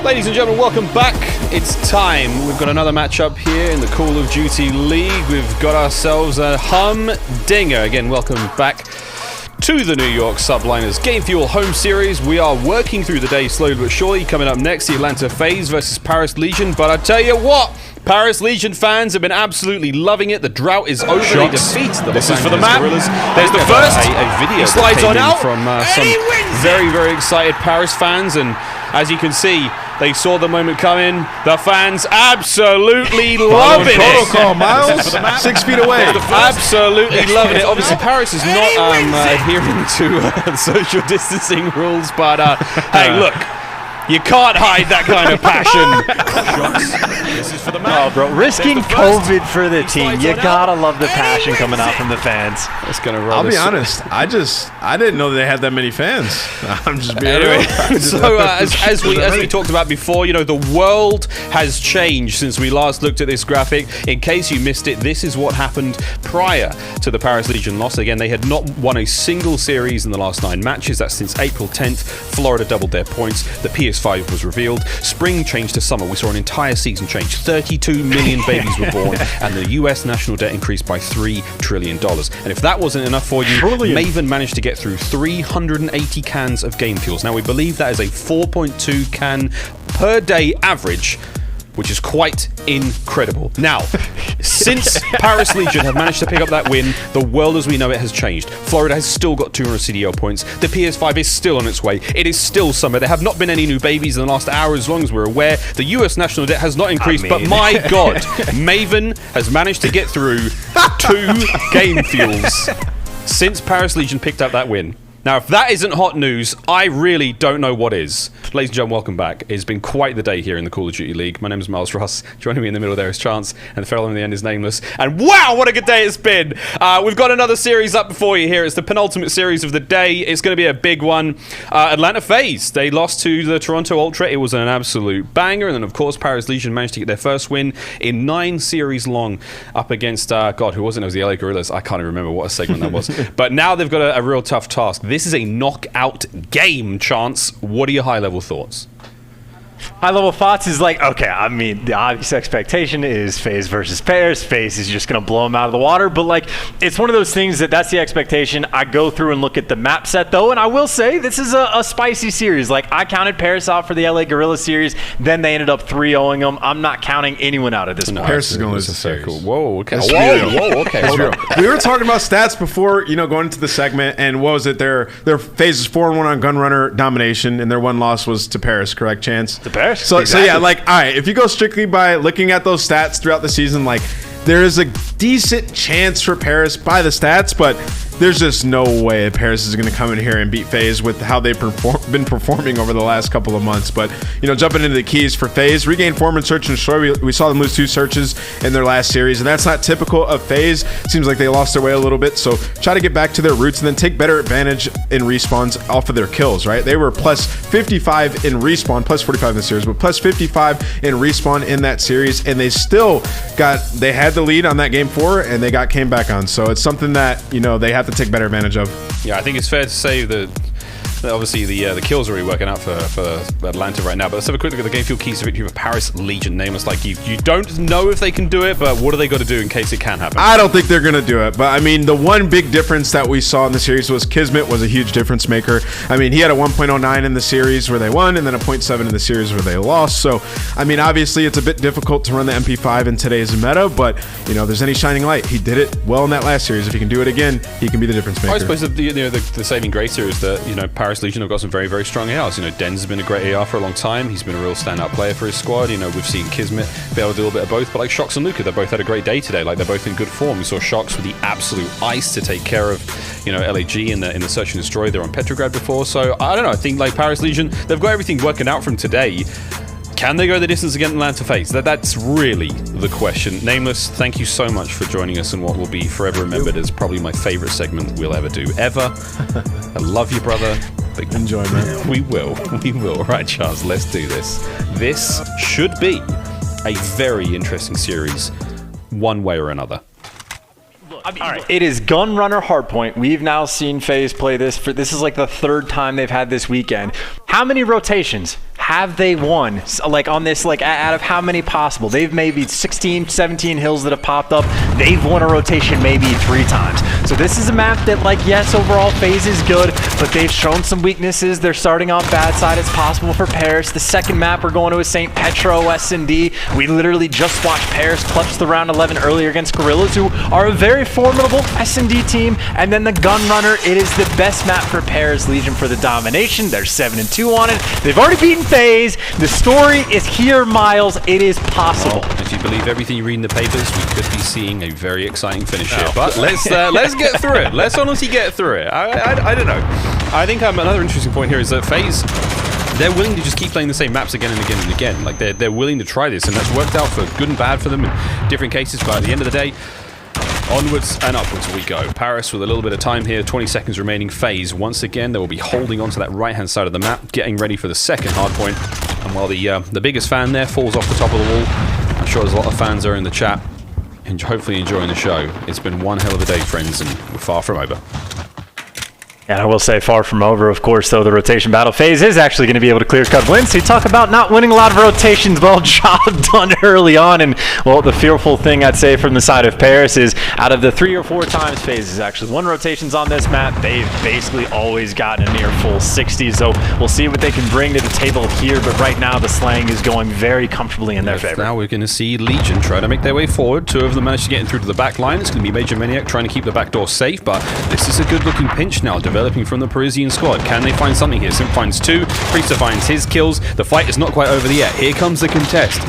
Ladies and gentlemen, welcome back. It's time. We've got another matchup here in the Call of Duty League. We've got ourselves a humdinger. Again, welcome back to the New York Subliners Game Fuel home series. We are working through the day slowly but surely. Coming up next, the Atlanta FaZe versus Paris Legion. But I tell you what, Paris Legion fans have been absolutely loving it. The drought is over. They defeat the Los Angeles Guerrillas. There's the first a video. He slides on out from some very, very excited Paris fans, and as you can see, they saw the moment coming. The fans absolutely loving it. Protocol, Miles. 6 feet away. Absolutely loving it. Obviously, Paris is not adhering to social distancing rules, but hey, look. You can't hide that kind of passion. This is for the man. Oh, bro, risking COVID for the team. You gotta love the passion coming out from the fans. It's gonna I'll be honest. I didn't know they had that many fans. I'm just being real. So as we talked about before, you know, the world has changed since we last looked at this graphic. In case you missed it, this is what happened prior to the Paris Legion loss. Again, they had not won a single series in the last 9 matches. That's since April 10th. Florida doubled their points. The PS5 was revealed. Spring changed to summer. We saw an entire season change. 32 million babies were born, and the US national debt increased by $3 trillion. And if that wasn't enough for you, Maven managed to get through 380 cans of game fuels. Now, we believe that is a 4.2 can per day average, which is quite incredible. Now, since Paris Legion have managed to pick up that win, the world as we know it has changed. Florida has still got 200 CDL points. The PS5 is still on its way. It is still summer. There have not been any new babies in the last hour, as long as we're aware. The US national debt has not increased, but my God, Maven has managed to get through 2 game fuels since Paris Legion picked up that win. Now, if that isn't hot news, I really don't know what is. Ladies and gentlemen, welcome back. It's been quite the day here in the Call of Duty League. My name is Miles Ross. Joining me in the middle there is Chance, and the fellow in the end is Nameless. And wow, what a good day it's been! We've got another series up before you here. It's the penultimate series of the day. It's going to be a big one. Atlanta FaZe, they lost to the Toronto Ultra. It was an absolute banger. And then, of course, Paris Legion managed to get their first win in 9 series long up against, God, who was it? It was the LA Guerrillas. I can't even remember what a segment that was. But now they've got a real tough task. This is a knockout game, Chance. What are your high-level thoughts? High-level thoughts is like, okay, I mean, the obvious expectation is FaZe versus Paris. FaZe is just going to blow them out of the water. But, like, it's one of those things that's the expectation. I go through and look at the map set, though, and I will say this is a spicy series. Like, I counted Paris out for the LA Guerrillas series. Then they ended up 3-0ing them. I'm not counting anyone out at this point. Paris is going to lose the series. Cool. Whoa, okay. Whoa, okay. We were talking about stats before, you know, going into the segment, and what was it? Their FaZe is 4-1 on Gunrunner domination, and their one loss was to Paris, correct, Chance? To Paris? So yeah, like, all right, if you go strictly by looking at those stats throughout the season, like, there is a decent chance for Paris by the stats, but there's just no way Paris is going to come in here and beat FaZe with how they've been performing over the last couple of months. But, you know, jumping into the keys for FaZe, regain form and search and destroy. We saw them lose 2 searches in their last series, and that's not typical of FaZe. Seems like they lost their way a little bit, so try to get back to their roots and then take better advantage in respawns off of their kills, right? They were plus 55 in respawn, plus 45 in the series, but plus 55 in respawn in that series, and they still they had the lead on that game 4, and they came back on. So it's something that, you know, they have to take better advantage of. Yeah, I think it's fair to say that obviously the kills are really working out for Atlanta right now. But let's have a quick look at the game fuel keys to victory for Paris Legion. Nameless, like, you don't know if they can do it, but what do they got to do in case it can happen? I don't think they're going to do it. But, I mean, the one big difference that we saw in the series was Kismet was a huge difference maker. I mean, he had a 1.09 in the series where they won and then a 0.7 in the series where they lost. So, I mean, obviously it's a bit difficult to run the MP5 in today's meta, but, you know, there's any shining light. He did it well in that last series. If he can do it again, he can be the difference maker. I suppose the saving grace here is that, you know, Paris Legion have got some very, very strong ARs. You know, Denz has been a great AR for a long time. He's been a real standout player for his squad. You know, we've seen Kismet be able to do a little bit of both, but like Shox and Luca, they both had a great day today. Like, they're both in good form. We saw Shox with the absolute ice to take care of, you know, LAG in the search and destroy there on Petrograd before. So I don't know. I think like Paris Legion, they've got everything working out from today. Can they go the distance against Atlanta FaZe? That's really the question. Nameless, thank you so much for joining us in what will be forever remembered as probably my favorite segment we'll ever do, ever. I love you, brother. Big enjoyment. We will. Right, Charles, let's do this. This should be a very interesting series, one way or another. I mean, all right. It is Gunrunner hardpoint. We've now seen FaZe play this. This is like the 3rd time they've had this weekend. How many rotations? have they won? Like on this, like out of how many possible? They've maybe 16, 17 hills that have popped up. They've won a rotation maybe 3 times. So this is a map that, like, yes, overall FaZe is good, but they've shown some weaknesses. They're starting on bad side. It's possible for Paris. The second map we're going to is St. Petrograd S&D. We literally just watched Paris clutch the round 11 earlier against Guerrillas, who are a very formidable S&D team. And then the Gun Runner, it is the best map for Paris Legion for the domination. They're 7-2 on it. They've already beaten FaZe. The story is here, Miles. It is possible. Well, if you believe everything you read in the papers, we could be seeing a very exciting finish here. But let's get through it. Let's honestly get through it. I don't know. I think another interesting point here is that FaZe, they're willing to just keep playing the same maps again and again and again. Like, they're willing to try this, and that's worked out for good and bad for them in different cases. But at the end of the day, onwards and upwards we go. Paris with a little bit of time here, 20 seconds remaining. FaZe, once again, they will be holding onto that right-hand side of the map, getting ready for the second hardpoint. And while the biggest fan there falls off the top of the wall, I'm sure there's a lot of fans there in the chat, and hopefully enjoying the show. It's been one hell of a day, friends, and we're far from over. And I will say, far from over, of course, though, the rotation battle FaZe is actually going to be able to clear-cut wins. So you talk about not winning a lot of rotations, well, job done early on. And, well, the fearful thing, I'd say, from the side of Paris is out of the 3 or 4 times FaZe has actually won rotations on this map, they've basically always gotten a near full 60. So we'll see what they can bring to the table here. But right now, the slang is going very comfortably in their favor. Now we're going to see Legion try to make their way forward. 2 of them managed to get in through to the back line. It's going to be Major Maniac trying to keep the back door safe. But this is a good-looking pinch now, developing from the Parisian squad. Can they find something here? Simp finds 2. Priester finds his kills. The fight is not quite over yet. Here comes the contest.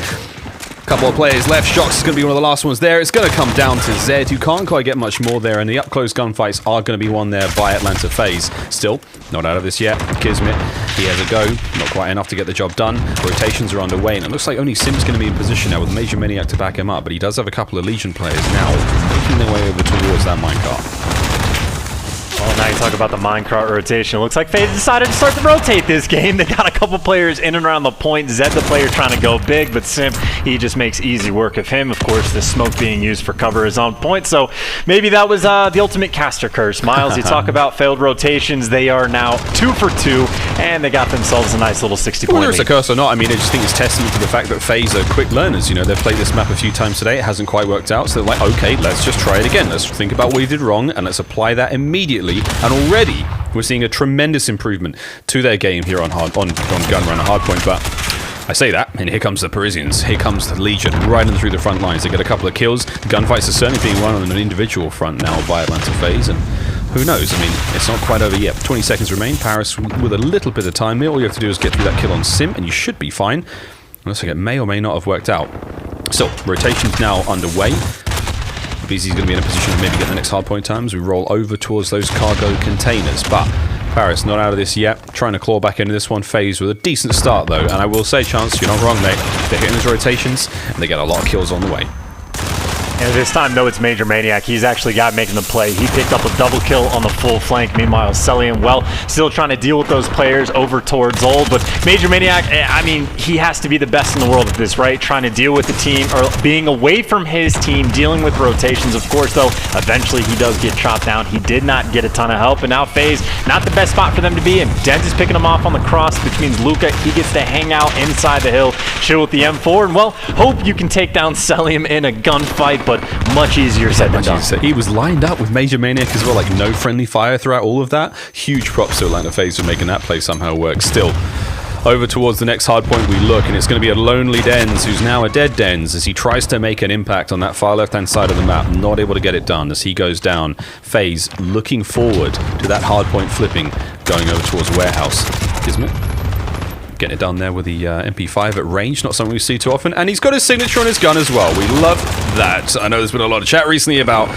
Couple of players left. Shox is going to be one of the last ones there. It's going to come down to Zed, who can't quite get much more there, and the up-close gunfights are going to be won there by Atlanta FaZe. Still, not out of this yet. Kismet, he has a go. Not quite enough to get the job done. Rotations are underway, and it looks like only Sim's going to be in position now with Major Maniac to back him up, but he does have a couple of Legion players now making their way over towards that minecart. Well, now you talk about the minecart rotation. It looks like FaZe decided to start to rotate this game. They got a couple players in and around the point. Zed, the player, trying to go big, but Simp, he just makes easy work of him. Of course, the smoke being used for cover is on point, so maybe that was the ultimate caster curse. Miles, you talk about failed rotations. They are now 2 for 2, and they got themselves a nice little 60-point Whether it's a lead. curse or not, I mean, I just think it's testament to the fact that FaZe are quick learners. You know, they've played this map a few times today. It hasn't quite worked out, so they're like, okay, let's just try it again. Let's think about what we did wrong, and let's apply that immediately. And already, we're seeing a tremendous improvement to their game here on Gun Run and Hardpoint. But I say that, and here comes the Parisians. Here comes the Legion, riding through the front lines. They get a couple of kills. The gunfights are certainly being run on an individual front now by Atlanta FaZe, and who knows? I mean, it's not quite over yet. 20 seconds remain. Paris with a little bit of time here. All you have to do is get through that kill on Sim, and you should be fine. Looks like it may or may not have worked out. So, rotation's now underway. BZ's going to be in a position to maybe get the next hardpoint time as we roll over towards those cargo containers. But Paris not out of this yet. Trying to claw back into this one. FaZe with a decent start, though. And I will say, Chance, you're not wrong, mate. They're hitting those rotations, and they get a lot of kills on the way. And this time, though, it's Major Maniac. He's actually got making the play. He picked up a double kill on the full flank. Meanwhile, Celian, well, still trying to deal with those players over towards Old. But Major Maniac, I mean, he has to be the best in the world at this, right? Trying to deal with the team, or being away from his team, dealing with rotations. Of course, though, eventually he does get chopped down. He did not get a ton of help. And now FaZe, not the best spot for them to be in. Dens is picking him off on the cross, which means Luca, he gets to hang out inside the hill, chill with the M4. And, well, hope you can take down Celian in a gunfight, but much easier said than done. He was lined up with Major Maniac as well, like no friendly fire throughout all of that. Huge props to Atlanta FaZe for making that play somehow work. Still, over towards the next hard point we look, and it's going to be a lonely Dens, who's now a dead Dens, as he tries to make an impact on that far left-hand side of the map. Not able to get it done as he goes down. FaZe looking forward to that hard point flipping, going over towards Warehouse. Kismet getting it done there with the MP5 at range, not something we see too often. And he's got his signature on his gun as well. We love that. I know there's been a lot of chat recently about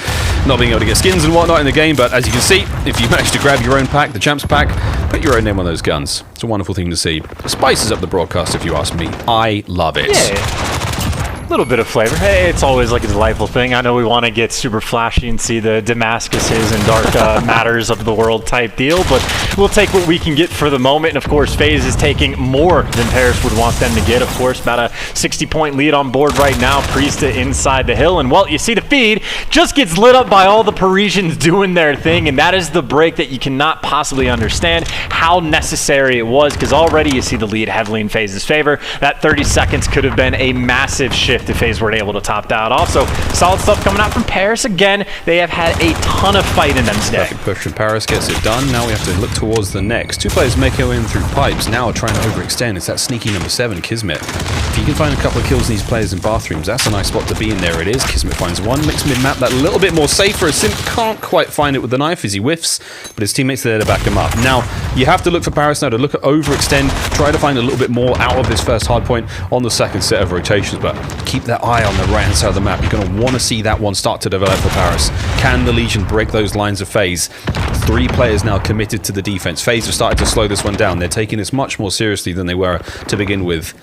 not being able to get skins and whatnot in the game, but as you can see, if you manage to grab your own pack, the Champs pack, put your own name on those guns. It's a wonderful thing to see. Spices up the broadcast, if you ask me. I love it. Yeah. little bit of flavor. Hey, it's always like a delightful thing. I know we want to get super flashy and see the Damascuses and dark matters of the world type deal, but we'll take what we can get for the moment. And of course, FaZe is taking more than Paris would want them to get. Of course, about a 60-point lead on board right now. Priesta inside the hill, and well, you see the feed just gets lit up by all the Parisians doing their thing, and that is the break that you cannot possibly understand how necessary it was, because already you see the lead heavily in FaZe's favor. That 30 seconds could have been a massive shift if FaZe were able to top that out. Also, solid stuff coming out from Paris. Again, they have had a ton of fight in them today. Perfect push from Paris gets it done. Now we have to look towards the next. Two players make their way in through pipes. Now trying to overextend. It's that sneaky number 7, Kismet. If you can find a couple of kills in these players in bathrooms, that's a nice spot to be in. There it is. Kismet finds one. Makes mid-map that a little bit more safer. As Simp can't quite find it with the knife as he whiffs, but his teammates are there to back him up. Now, you have to look for Paris now to look at overextend, try to find a little bit more out of this first hard point on the second set of rotations, but keep that eye on the right-hand side of the map. You're going to want to see that one start to develop for Paris. Can the Legion break those lines of FaZe? 3 players now committed to the defense. FaZe have started to slow this one down. They're taking this much more seriously than they were to begin with,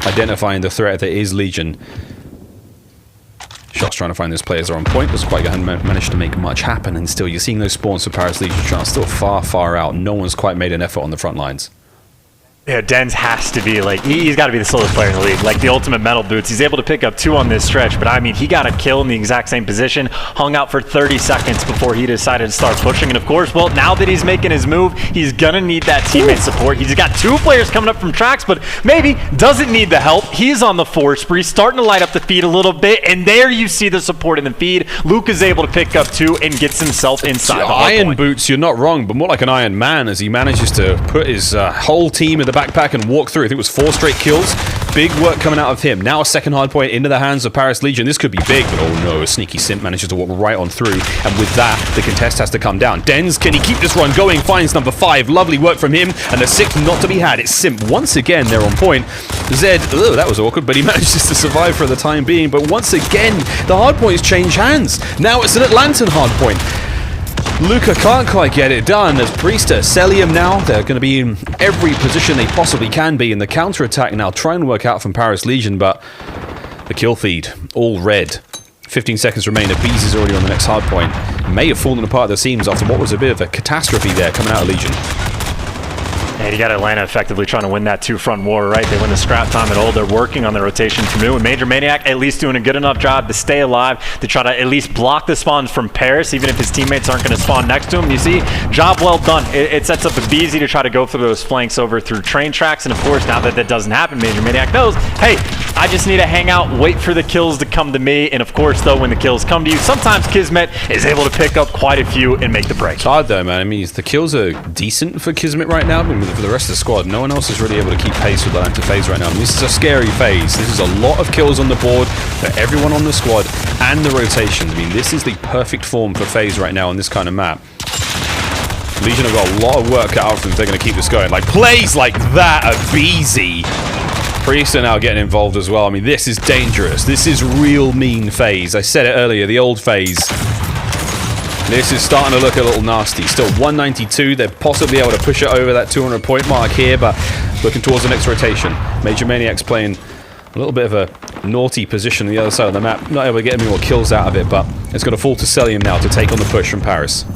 identifying the threat that is Legion. Shots trying to find those players are on point, but quite haven't managed to make much happen, and still you're seeing those spawns for Paris Legion still far out. No one's quite made an effort on the front lines. Yeah, Denz has to be like, he's got to be the slowest player in the league, like the ultimate metal boots. He's able to pick up 2 on this stretch, but I mean, he got a kill in the exact same position, hung out for 30 seconds before he decided to start pushing. And of course, well, now that he's making his move, he's gonna need that teammate support. He's got 2 players coming up from tracks, but maybe doesn't need the help. He's on the 4 spree, starting to light up the feed a little bit, and there you see the support in the feed. Luke is able to pick up 2 and gets himself inside the Iron boots, you're not wrong, but more like an Iron Man as he manages to put his whole team in the backpack and walk through. I think it was 4 straight kills. Big work coming out of him. Now a second hard point into the hands of Paris Legion. This could be big, but oh no, a sneaky Simp manages to walk right on through, and with that, the contest has to come down. Denz, can he keep this run going? Finds number 5. Lovely work from him, and the 6th not to be had. It's Simp once again. They're on point. Zed, oh, that was awkward, but he manages to survive for the time being. But once again, the hard points change hands. Now it's an Atlantan hard point. Luca can't quite get it done as Priesta, Celium now, they're going to be in every position they possibly can be in the counter-attack now, trying to work out from Paris Legion, but the kill feed, all red. 15 seconds remain, Abiz is already on the next hard point. May have fallen apart at the seams after what was a bit of a catastrophe there coming out of Legion. And you got Atlanta effectively trying to win that 2-front war, right? They win the scrap time at all. They're working on the rotation from new, and Major Maniac at least doing a good enough job to stay alive, to try to at least block the spawns from Paris, even if his teammates aren't going to spawn next to him. You see, job well done. It sets up a Beezy to try to go through those flanks over through train tracks, and of course, now that that doesn't happen, Major Maniac knows, hey, I just need to hang out, wait for the kills to come to me, and of course, though, when the kills come to you, sometimes Kismet is able to pick up quite a few and make the break. It's hard though, man. I mean, the kills are decent for Kismet right now, but for the rest of the squad, no one else is really able to keep pace with the FaZe right now. I mean, this is a scary FaZe. This is a lot of kills on the board for everyone on the squad and the rotations. I mean, this is the perfect form for FaZe right now on this kind of map. Legion have got a lot of work out of them if they're going to keep this going. Like, plays like that are easy. Priests are now getting involved as well. I mean, this is dangerous. This is real mean FaZe. I said it earlier, the old FaZe. This is starting to look a little nasty. Still 192. They're possibly able to push it over that 200-point mark here, but looking towards the next rotation. Major Maniac's playing a little bit of a naughty position on the other side of the map. Not able to get any more kills out of it, but it's going to fall to Celium now to take on the push from Paris.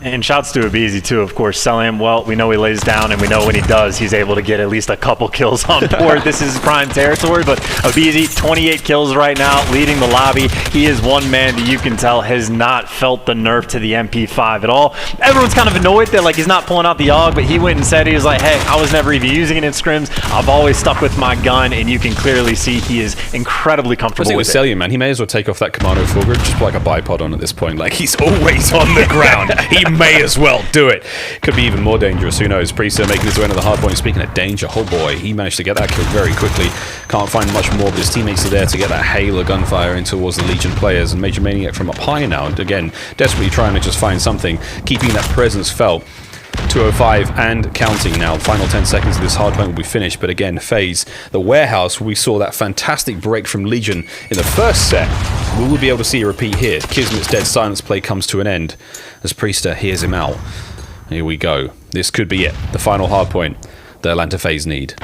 And shouts to Abizi too, of course. Celium, well, we know he lays down, and we know when he does, he's able to get at least a couple kills on board. This is prime territory, but Abizi, 28 kills right now, leading the lobby. He is one man that you can tell has not felt the nerf to the MP5 at all. Everyone's kind of annoyed that like he's not pulling out the AUG, but he went and said, he was like, hey, I was never even using it in scrims. I've always stuck with my gun, and you can clearly see he is incredibly comfortable with it. Celium, man, he may as well take off that Commando foregrip, just put like a bipod on at this point. Like, he's always on the ground. He may as well do it. Could be even more dangerous. Who knows? Priester making his way into the hard point. Speaking of danger, oh boy, he managed to get that kill very quickly. Can't find much more, but his teammates are there to get that hail of gunfire in towards the Legion players. And Major Maniac from up high now, and again, desperately trying to just find something, keeping that presence felt. 205 and counting now. Final 10 seconds of this hard point will be finished, but again, FaZe, the warehouse, we saw that fantastic break from Legion in the first set. We will be able to see a repeat here. Kismet's dead silence play comes to an end as Priester hears him out. Here we go. This could be it. The final hard point that Atlanta FaZe need.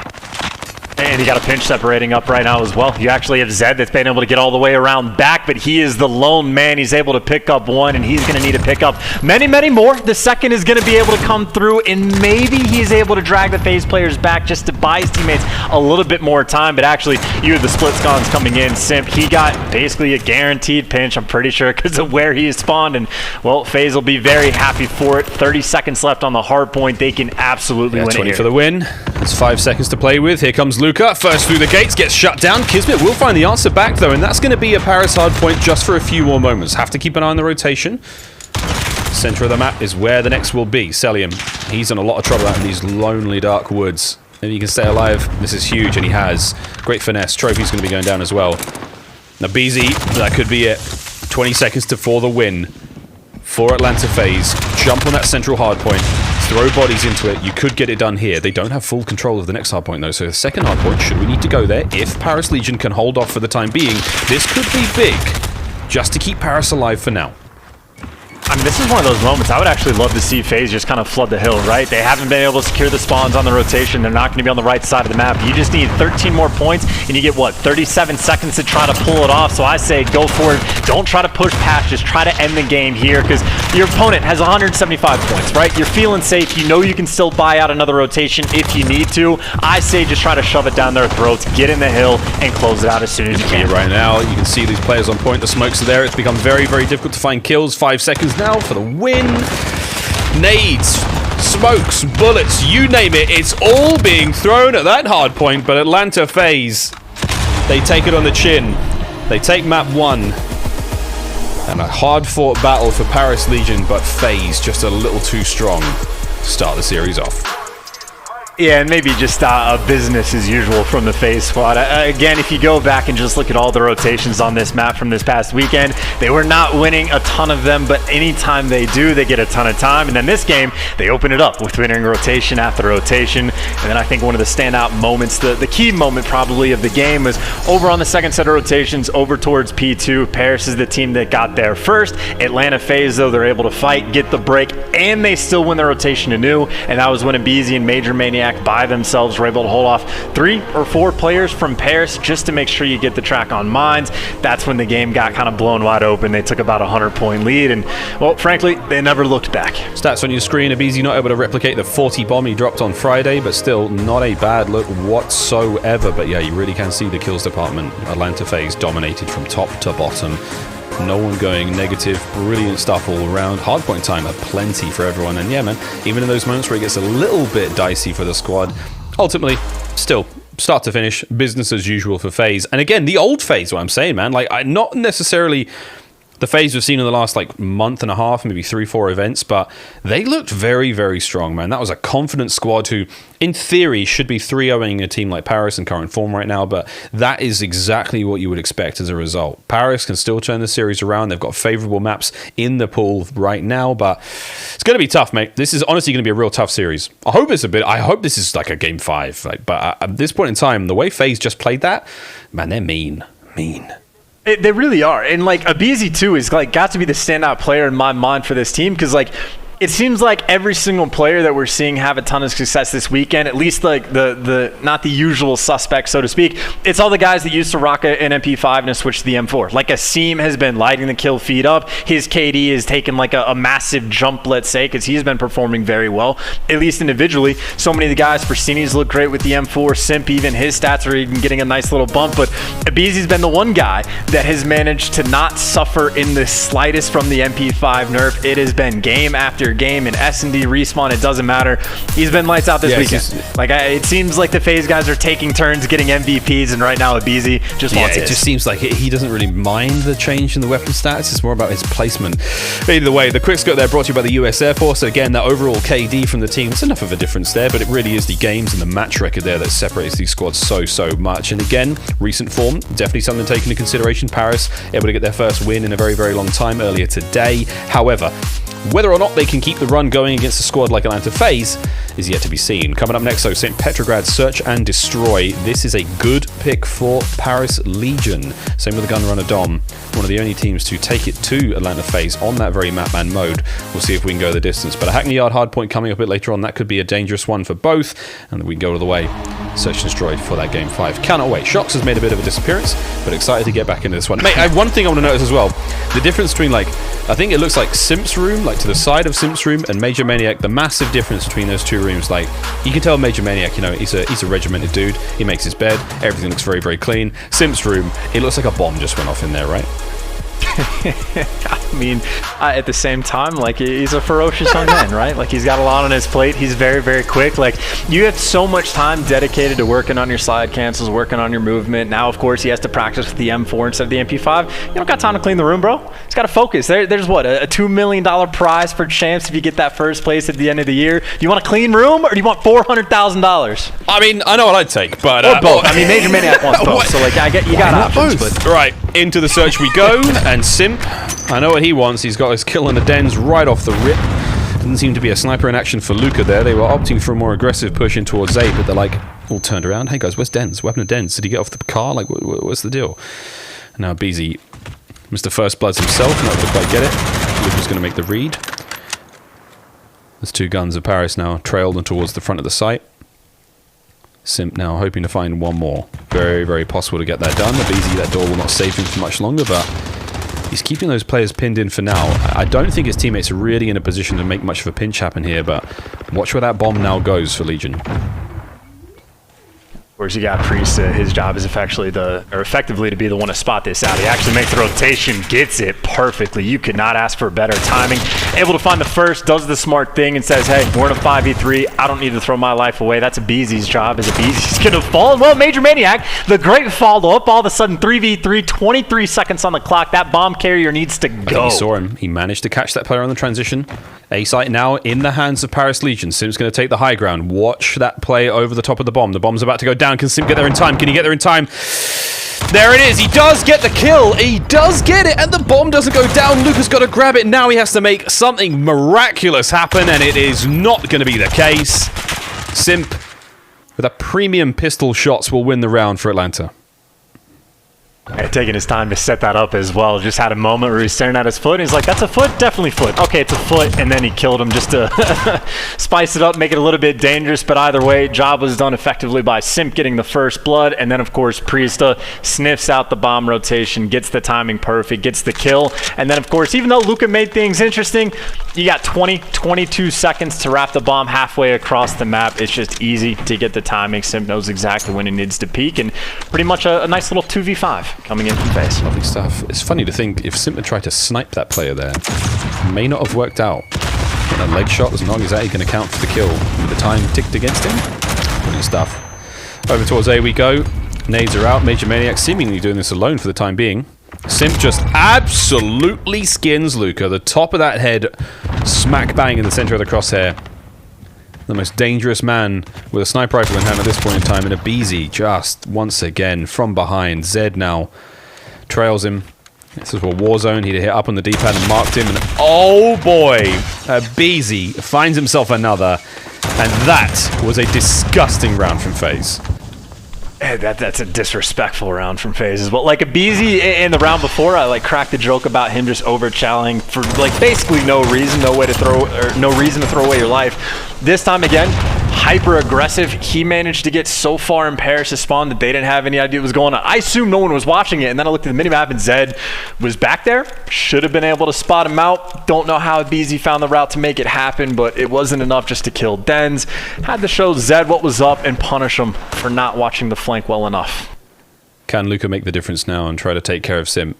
And you got a pinch separating up right now as well. You actually have Zed that's been able to get all the way around back, but he is the lone man. He's able to pick up one, and he's going to need to pick up many, many more. The second is going to be able to come through, and maybe he's able to drag the FaZe players back just to buy his teammates a little bit more time. But actually, you had the split scons coming in. Simp, he got basically a guaranteed pinch, I'm pretty sure, because of where he is spawned. And, well, FaZe will be very happy for it. 30 seconds left on the hard point. They can absolutely win it 20 here. for the win. There's 5 seconds to play with. Here comes Luka. First through the gates, gets shut down. Kismet will find the answer back, though, and that's going to be a Paris hard point just for a few more moments. Have to keep an eye on the rotation. Center of the map is where the next will be. Celium, he's in a lot of trouble out in these lonely, dark woods. Maybe he can stay alive. This is huge, and he has. Great finesse. Trophy's going to be going down as well. Now, BZ, that could be it. 20 seconds for the win. For Atlanta FaZe. Jump on that central hard point. Throw bodies into it. You could get it done here. They don't have full control of the next hard point, though. So the second hard point, should we need to go there, if Paris Legion can hold off for the time being, this could be big. Just to keep Paris alive for now. I mean, this is one of those moments I would actually love to see FaZe just kind of flood the hill, right? They haven't been able to secure the spawns on the rotation. They're not going to be on the right side of the map. You just need 13 more points, and you get, what, 37 seconds to try to pull it off. So I say go for it. Don't try to push past. Just try to end the game here, because your opponent has 175 points, right? You're feeling safe. You know you can still buy out another rotation if you need to. I say just try to shove it down their throats, get in the hill, and close it out as soon as you can. Right now, you can see these players on point. The smokes are there. It's become very, very difficult to find kills. 5 seconds now for the win. Nades, smokes, bullets, you name it. It's all being thrown at that hard point, but Atlanta FaZe, they take it on the chin. They take map 1. And a hard-fought battle for Paris Legion, but FaZe just a little too strong to start the series off. Yeah, and maybe just a business as usual from the FaZe squad. Again, if you go back and just look at all the rotations on this map from this past weekend, they were not winning a ton of them, but anytime they do, they get a ton of time. And then this game, they open it up with winning rotation after rotation. And then I think one of the standout moments, the key moment probably of the game, was over on the second set of rotations, over towards P2. Paris is the team that got there first. Atlanta FaZe, though, they're able to fight, get the break, and they still win the rotation anew. And that was when Abizi and Major Maniac by themselves were able to hold off 3 or 4 players from Paris just to make sure you get the track on mines. That's when the game got kind of blown wide open. They took about a 100-point lead, and, well, frankly, they never looked back. Stats on your screen. Abizi not able to replicate the 40 bomb he dropped on Friday, but still not a bad look whatsoever. But yeah, you really can see the kills department. Atlanta FaZe dominated from top to bottom. No one going negative. Brilliant stuff all around. Hardpoint time aplenty for everyone. And yeah, man, even in those moments where it gets a little bit dicey for the squad, ultimately, still, start to finish, business as usual for FaZe. And again, the old FaZe, what I'm saying, man. Like, not necessarily the FaZe we've seen in the last, like, month and a half, maybe 3-4 events, but they looked very, very strong, man. That was a confident squad who, in theory, should be 3-0ing a team like Paris in current form right now, but that is exactly what you would expect as a result. Paris can still turn the series around. They've got favorable maps in the pool right now, but it's going to be tough, mate. This is honestly going to be a real tough series. I hope this is like a game 5, but at this point in time, the way FaZe just played that, man, they're mean. They really are. And, like, Abizi, too, is, like, got to be the standout player in my mind for this team, because, like, it seems like every single player that we're seeing have a ton of success this weekend, at least like the not the usual suspects, so to speak. It's all the guys that used to rock an MP5 and have switched to the M4. Like Asim has been lighting the kill feed up. His KD has taken like a massive jump, let's say, because he's been performing very well, at least individually. So many of the guys, Persini's look great with the M4. Simp, even his stats are even getting a nice little bump. But Abizi's been the one guy that has managed to not suffer in the slightest from the MP5 nerf. It has been game after game, and S&D respawn, it doesn't matter. He's been lights out this weekend. It seems like the FaZe guys are taking turns getting MVPs, and right now Abizi just wants it. It just seems like he doesn't really mind the change in the weapon stats. It's more about his placement. Either way, the quick scope there brought to you by the US Air Force. Again, that overall KD from the team, it's enough of a difference there, but it really is the games and the match record there that separates these squads so much. And again, recent form, definitely something to take into consideration. Paris able to get their first win in a very long time earlier today. However, whether or not they can keep the run going against a squad like Atlanta FaZe is yet to be seen. Coming up next, though, St. Petrograd Search and Destroy. This is a good pick for Paris Legion. Same with the Gunrunner Dom. One of the only teams to take it to Atlanta FaZe on that very map and mode. We'll see if we can go the distance. But a Hackney Yard hardpoint coming up a bit later on. That could be a dangerous one for both. And we can go all the way Search and Destroy for that game 5. Cannot wait. Shox has made a bit of a disappearance, but excited to get back into this one. Mate, one thing I want to notice as well, the difference between, like, I think it looks like Simp's room, like to the side of Simp's room, and Major Maniac, the massive difference between those two rooms. Like, you can tell Major Maniac, you know, he's a regimented dude. He makes his bed. Everything looks very, very clean. Simp's room, it looks like a bomb just went off in there, right? I mean, at the same time, like, he's a ferocious young man, right? Like, he's got a lot on his plate. He's very, very quick. Like, you have so much time dedicated to working on your slide cancels, working on your movement. Now, of course, he has to practice with the M4 instead of the MP5. You don't got time to clean the room, bro. He's got to focus. There's what, a $2 million prize for champs if you get that first place at the end of the year. Do you want a clean room, or do you want $400,000? I mean, I know what I'd take, but... or both. I mean, Major Maniac wants both, so, like, you got options. But right, into the search we go, and Simp, I know what he wants. He's got his kill in the dens right off the rip. Doesn't seem to be a sniper in action for Luka there. They were opting for a more aggressive push in towards A, but they're like all turned around. Hey guys, where's Dens? Weapon of Dens. Did he get off the car? Like, what's the deal? Now BZ, Mr. First Bloods himself, not to quite get it. Luka's going to make the read. There's two guns of Paris now trailed and towards the front of the site. Simp now hoping to find one more. Very, very possible to get that done. The BZ, that door will not save him for much longer, but he's keeping those players pinned in for now. I don't think his teammates are really in a position to make much of a pinch happen here, but watch where that bomb now goes for Legion. Of course, you got Priest. His job is effectively to be the one to spot this out. He actually makes the rotation, gets it perfectly. You could not ask for better timing. Able to find the first, does the smart thing, and says, hey, we're in a 5v3. I don't need to throw my life away. That's a BZ's job. Is a BZ's going to fall? Well, Major Maniac, the great follow-up. All of a sudden, 3v3, 23 seconds on the clock. That bomb carrier needs to go. I think he saw him. He managed to catch that player on the transition. A site now in the hands of Paris Legion. Sim's going to take the high ground. Watch that play over the top of the bomb. The bomb's about to go down. Can Sim get there in time? Can he get there in time? There it is. He does get the kill. He does get it, and the bomb doesn't go down. Luka's got to grab it. Now he has to make something miraculous happen, and it is not going to be the case. Simp, with a premium pistol shots, will win the round for Atlanta. Taking his time to set that up as well. Just had a moment where he's staring at his foot, and he's like, that's a foot? Definitely foot. Okay, it's a foot, and then he killed him just to spice it up, make it a little bit dangerous, but either way, job was done effectively by Simp getting the first blood, and then, of course, Priesta sniffs out the bomb rotation, gets the timing perfect, gets the kill, and then, of course, even though Luka made things interesting, you got 22 seconds to wrap the bomb halfway across the map. It's just easy to get the timing. Simp knows exactly when he needs to peak, and pretty much a nice little 2v5 coming in from FaZe. Lovely stuff. It's funny to think if Simp had tried to snipe that player there, it may not have worked out. But that leg shot was not exactly going to count for the kill. With the time ticked against him. Brilliant stuff. Over towards A we go. Nades are out. Major Maniac seemingly doing this alone for the time being. Simp just absolutely skins Luka. The top of that head smack bang in the center of the crosshair. The most dangerous man with a sniper rifle in hand at this point in time, and a BZ just once again from behind. Zed now trails him. This is a war zone. He'd hit up on the D-pad and marked him, and oh boy, a BZ finds himself another, and that was a disgusting round from FaZe. That's a disrespectful round from FaZe as well. Like a BZ in the round before, I like cracked a joke about him just over-challing for like basically no reason, no reason to throw away your life. This time again, hyper aggressive. He managed to get so far in Paris' spawn that they didn't have any idea what was going on. I assumed no one was watching it, and then I looked at the minimap and Zed was back there. Should have been able to spot him out. Don't know how BZ found the route to make it happen, but it wasn't enough just to kill Dens. Had to show Zed what was up and punish him for not watching the flank well enough. Can Luka make the difference now and try to take care of Simp?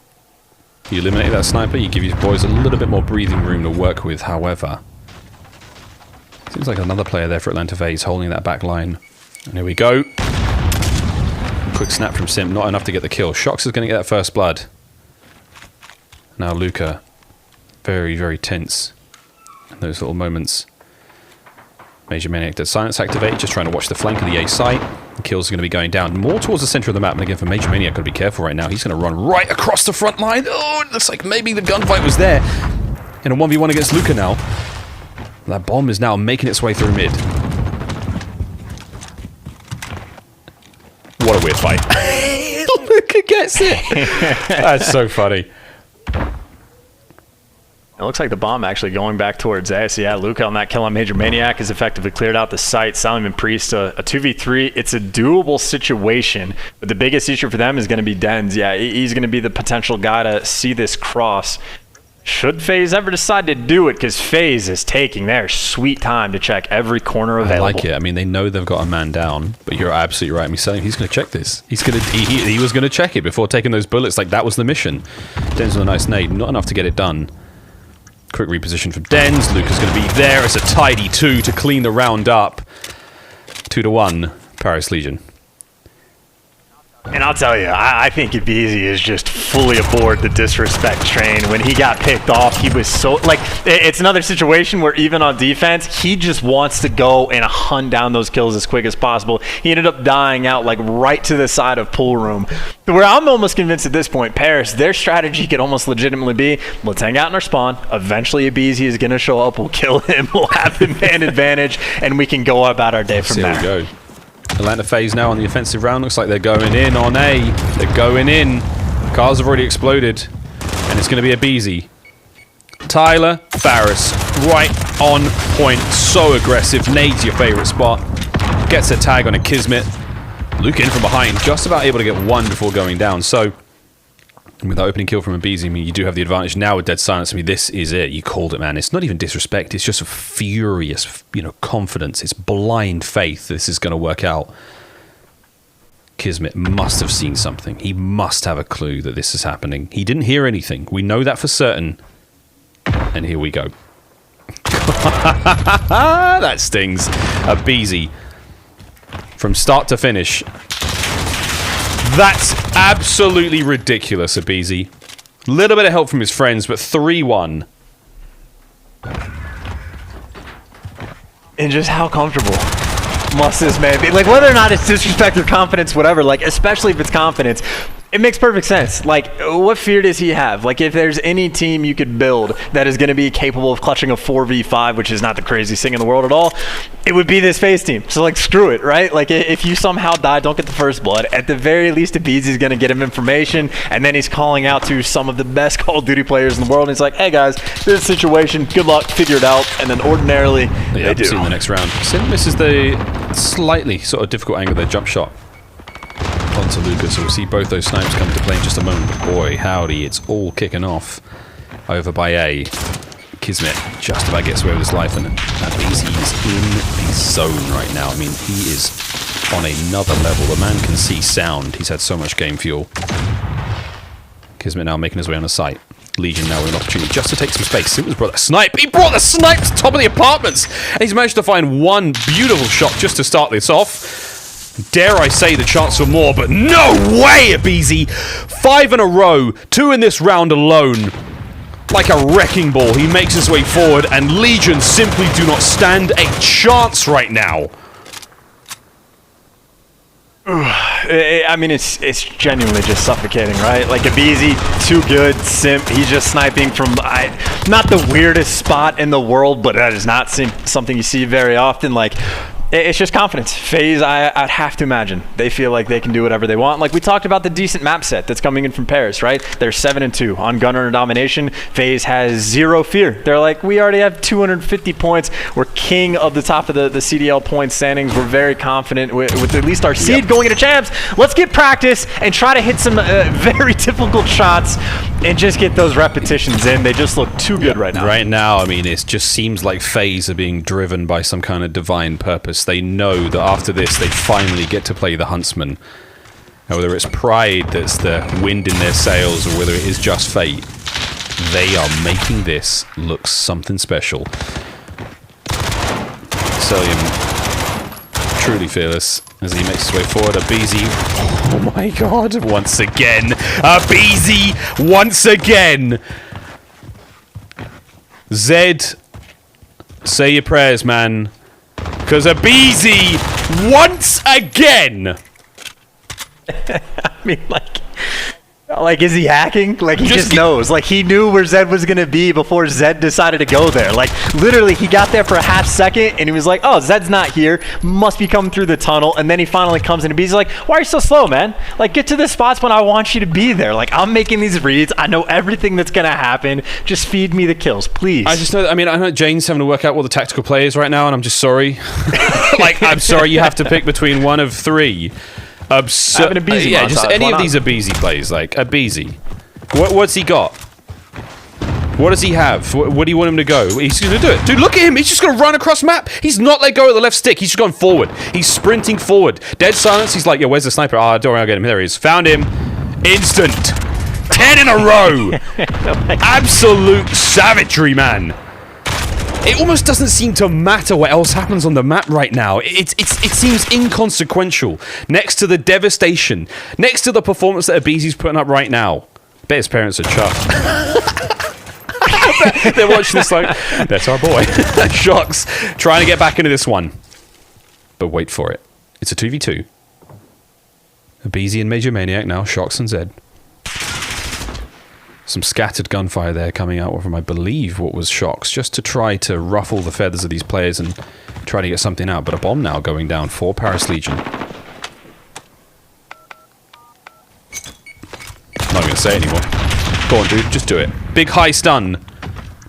You eliminate that sniper, you give your boys a little bit more breathing room to work with, however. Seems like another player there for Atlanta FaZe holding that back line. And here we go. Quick snap from Simp, not enough to get the kill. Shox is going to get that first blood. Now Luka, very, very tense in those little moments. Major Maniac does silence activate, just trying to watch the flank of the A site. The kills are going to be going down more towards the center of the map. And again, for Major Maniac, got to be careful right now. He's going to run right across the front line. Oh, it looks like maybe the gunfight was there. In a 1v1 against Luka now. That bomb is now making its way through mid. What a weird fight. Luka gets it. That's so funny. It looks like the bomb actually going back towards A. So yeah, Luca on that kill on Major Maniac has effectively cleared out the site. Simon Priest, a 2v3. It's a doable situation, but the biggest issue for them is going to be Dens. Yeah, he's going to be the potential guy to see this cross. Should FaZe ever decide to do it, because FaZe is taking their sweet time to check every corner available. I like it. I mean, they know they've got a man down, but you're absolutely right. I mean, saying he's going to check this. He was going to check it before taking those bullets. Like, that was the mission. Dens with a nice nade. Not enough to get it done. Quick reposition from Dens. Luca's going to be there. It's a tidy 2 to clean the round up. 2-1, Paris Legion. And I'll tell you, I think Ibizi is just fully aboard the disrespect train. When he got picked off, he was so, like, it's another situation where even on defense, he just wants to go and hunt down those kills as quick as possible. He ended up dying out, like, right to the side of pool room. Where I'm almost convinced at this point, Paris, their strategy could almost legitimately be, let's hang out in our spawn. Eventually, Ibizi is going to show up. We'll kill him. We'll have the man advantage, and we can go about our day from there. Here we go. Atlanta FaZe now on the offensive round. Looks like they're going in on A. They're going in. Cars have already exploded. And it's going to be a Beezy. Tyler Farris, right on point. So aggressive. Nades your favorite spot. Gets a tag on a Kismet. Luke in from behind. Just about able to get one before going down. So, with that opening kill from a Beezy, I mean, you do have the advantage now with Dead Silence. I mean, this is it. You called it, man. It's not even disrespect. It's just a furious, confidence. It's blind faith this is going to work out. Kismet must have seen something. He must have a clue that this is happening. He didn't hear anything. We know that for certain. And here we go. That stings. A Beezy. From start to finish. That's absolutely ridiculous, Abizi. Little bit of help from his friends, but 3-1. And just how comfortable must this man be? Like, whether or not it's disrespect or confidence, whatever, like, especially if it's confidence, it makes perfect sense. Like, what fear does he have? Like, if there's any team you could build that is going to be capable of clutching a 4v5, which is not the craziest thing in the world at all, it would be this FaZe team. So, like, screw it, right? Like, if you somehow die, don't get the first blood. At the very least, Abizi's going to get him information, and then he's calling out to some of the best Call of Duty players in the world, and he's like, hey, guys, this situation, good luck, figure it out. And then ordinarily, they do. See in the next round. Sim misses the slightly sort of difficult angle of their jump shot onto Lucas, so we'll see both those snipes come to play in just a moment. But boy, howdy, it's all kicking off over by A. Kismet just about gets away with his life, and Abizi is in the zone right now. I mean, he is on another level. The man can see sound. He's had so much game fuel. Kismet now making his way on the site. Legion now with an opportunity just to take some space. Simples brought that snipe. He brought the snipe to the top of the apartments, and he's managed to find one beautiful shot just to start this off. Dare I say the chance for more, but no way, Abizi! 5 in a row, 2 in this round alone. Like a wrecking ball, he makes his way forward, and Legion simply do not stand a chance right now. I mean, it's genuinely just suffocating, right? Like, Abizi, too good, simp. He's just sniping from not the weirdest spot in the world, but that is not something you see very often. Like, it's just confidence. FaZe, I'd have to imagine, they feel like they can do whatever they want. Like, we talked about the decent map set that's coming in from Paris, right? They're 7-2 on gunner and domination. FaZe has zero fear. They're like, we already have 250 points. We're king of the top of the CDL points standings. We're very confident with at least our seed going into champs. Let's get practice and try to hit some very difficult shots and just get those repetitions in. They just look too good right now. Right now, I mean, it just seems like FaZe are being driven by some kind of divine purpose. They know that after this, they finally get to play the Huntsmen. Now, whether it's pride that's the wind in their sails or whether it is just fate, they are making this look something special. Celium, truly fearless as he makes his way forward. Abizi, oh my god, once again. Abizi, once again. Zed, say your prayers, man. Because Abizi, once again! I mean, like, Like, is he hacking? Like, he just knows. Like, he knew where Zed was going to be before Zed decided to go there. Like, literally, he got there for a half second, and he was like, oh, Zed's not here. Must be coming through the tunnel. And then he finally comes in, and he's like, why are you so slow, man? Like, get to the spots when I want you to be there. Like, I'm making these reads. I know everything that's going to happen. Just feed me the kills, please. I just know, I know Jane's having to work out what the tactical play is right now, and I'm just sorry. Like, I'm sorry you have to pick between one of three. Having a Beezy yeah, just montage, any of these Abeezy plays, like Abeezy. What's he got? What does he have? What do you want him to go? He's going to do it. Dude, look at him. He's just going to run across map. He's not let go of the left stick. He's just gone forward. He's sprinting forward. Dead silence. He's like, yeah, where's the sniper? Ah, don't worry, I'll get him. There he is. Found him. Instant. 10 in a row. Absolute savagery, man. It almost doesn't seem to matter what else happens on the map right now. It seems inconsequential next to the devastation, next to the performance that Abeezy's putting up right now. I bet his parents are chuffed. They're watching this like, that's our boy. Shocks. Trying to get back into this one. But wait for it. It's a 2v2. Abeezy and Major Maniac now, Shocks and Zed. Some scattered gunfire there coming out from, I believe, what was Shocks, just to try to ruffle the feathers of these players and try to get something out. But a bomb now going down for Paris Legion. Not going to say anymore. Go on, dude, just do it. Big high stun.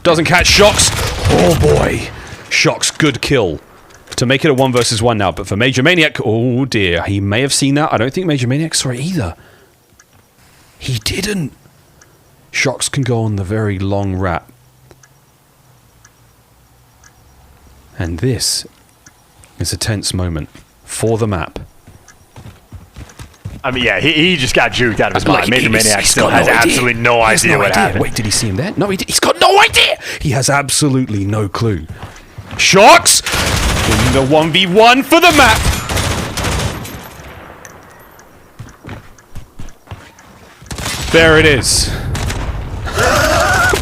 Doesn't catch Shocks. Oh boy. Shocks, good kill. To make it a 1 versus 1 now, but for Major Maniac, oh dear, he may have seen that. I don't think Major Maniac saw it either. He didn't. Shocks can go on the very long rap. And this is a tense moment for the map. I mean, yeah, he just got juked out of his mind. Major Maniac still has absolutely no idea what happened. Wait, did he see him there? No, he did. He's got no idea. He has absolutely no clue. Shocks in the 1v1 for the map. There it is.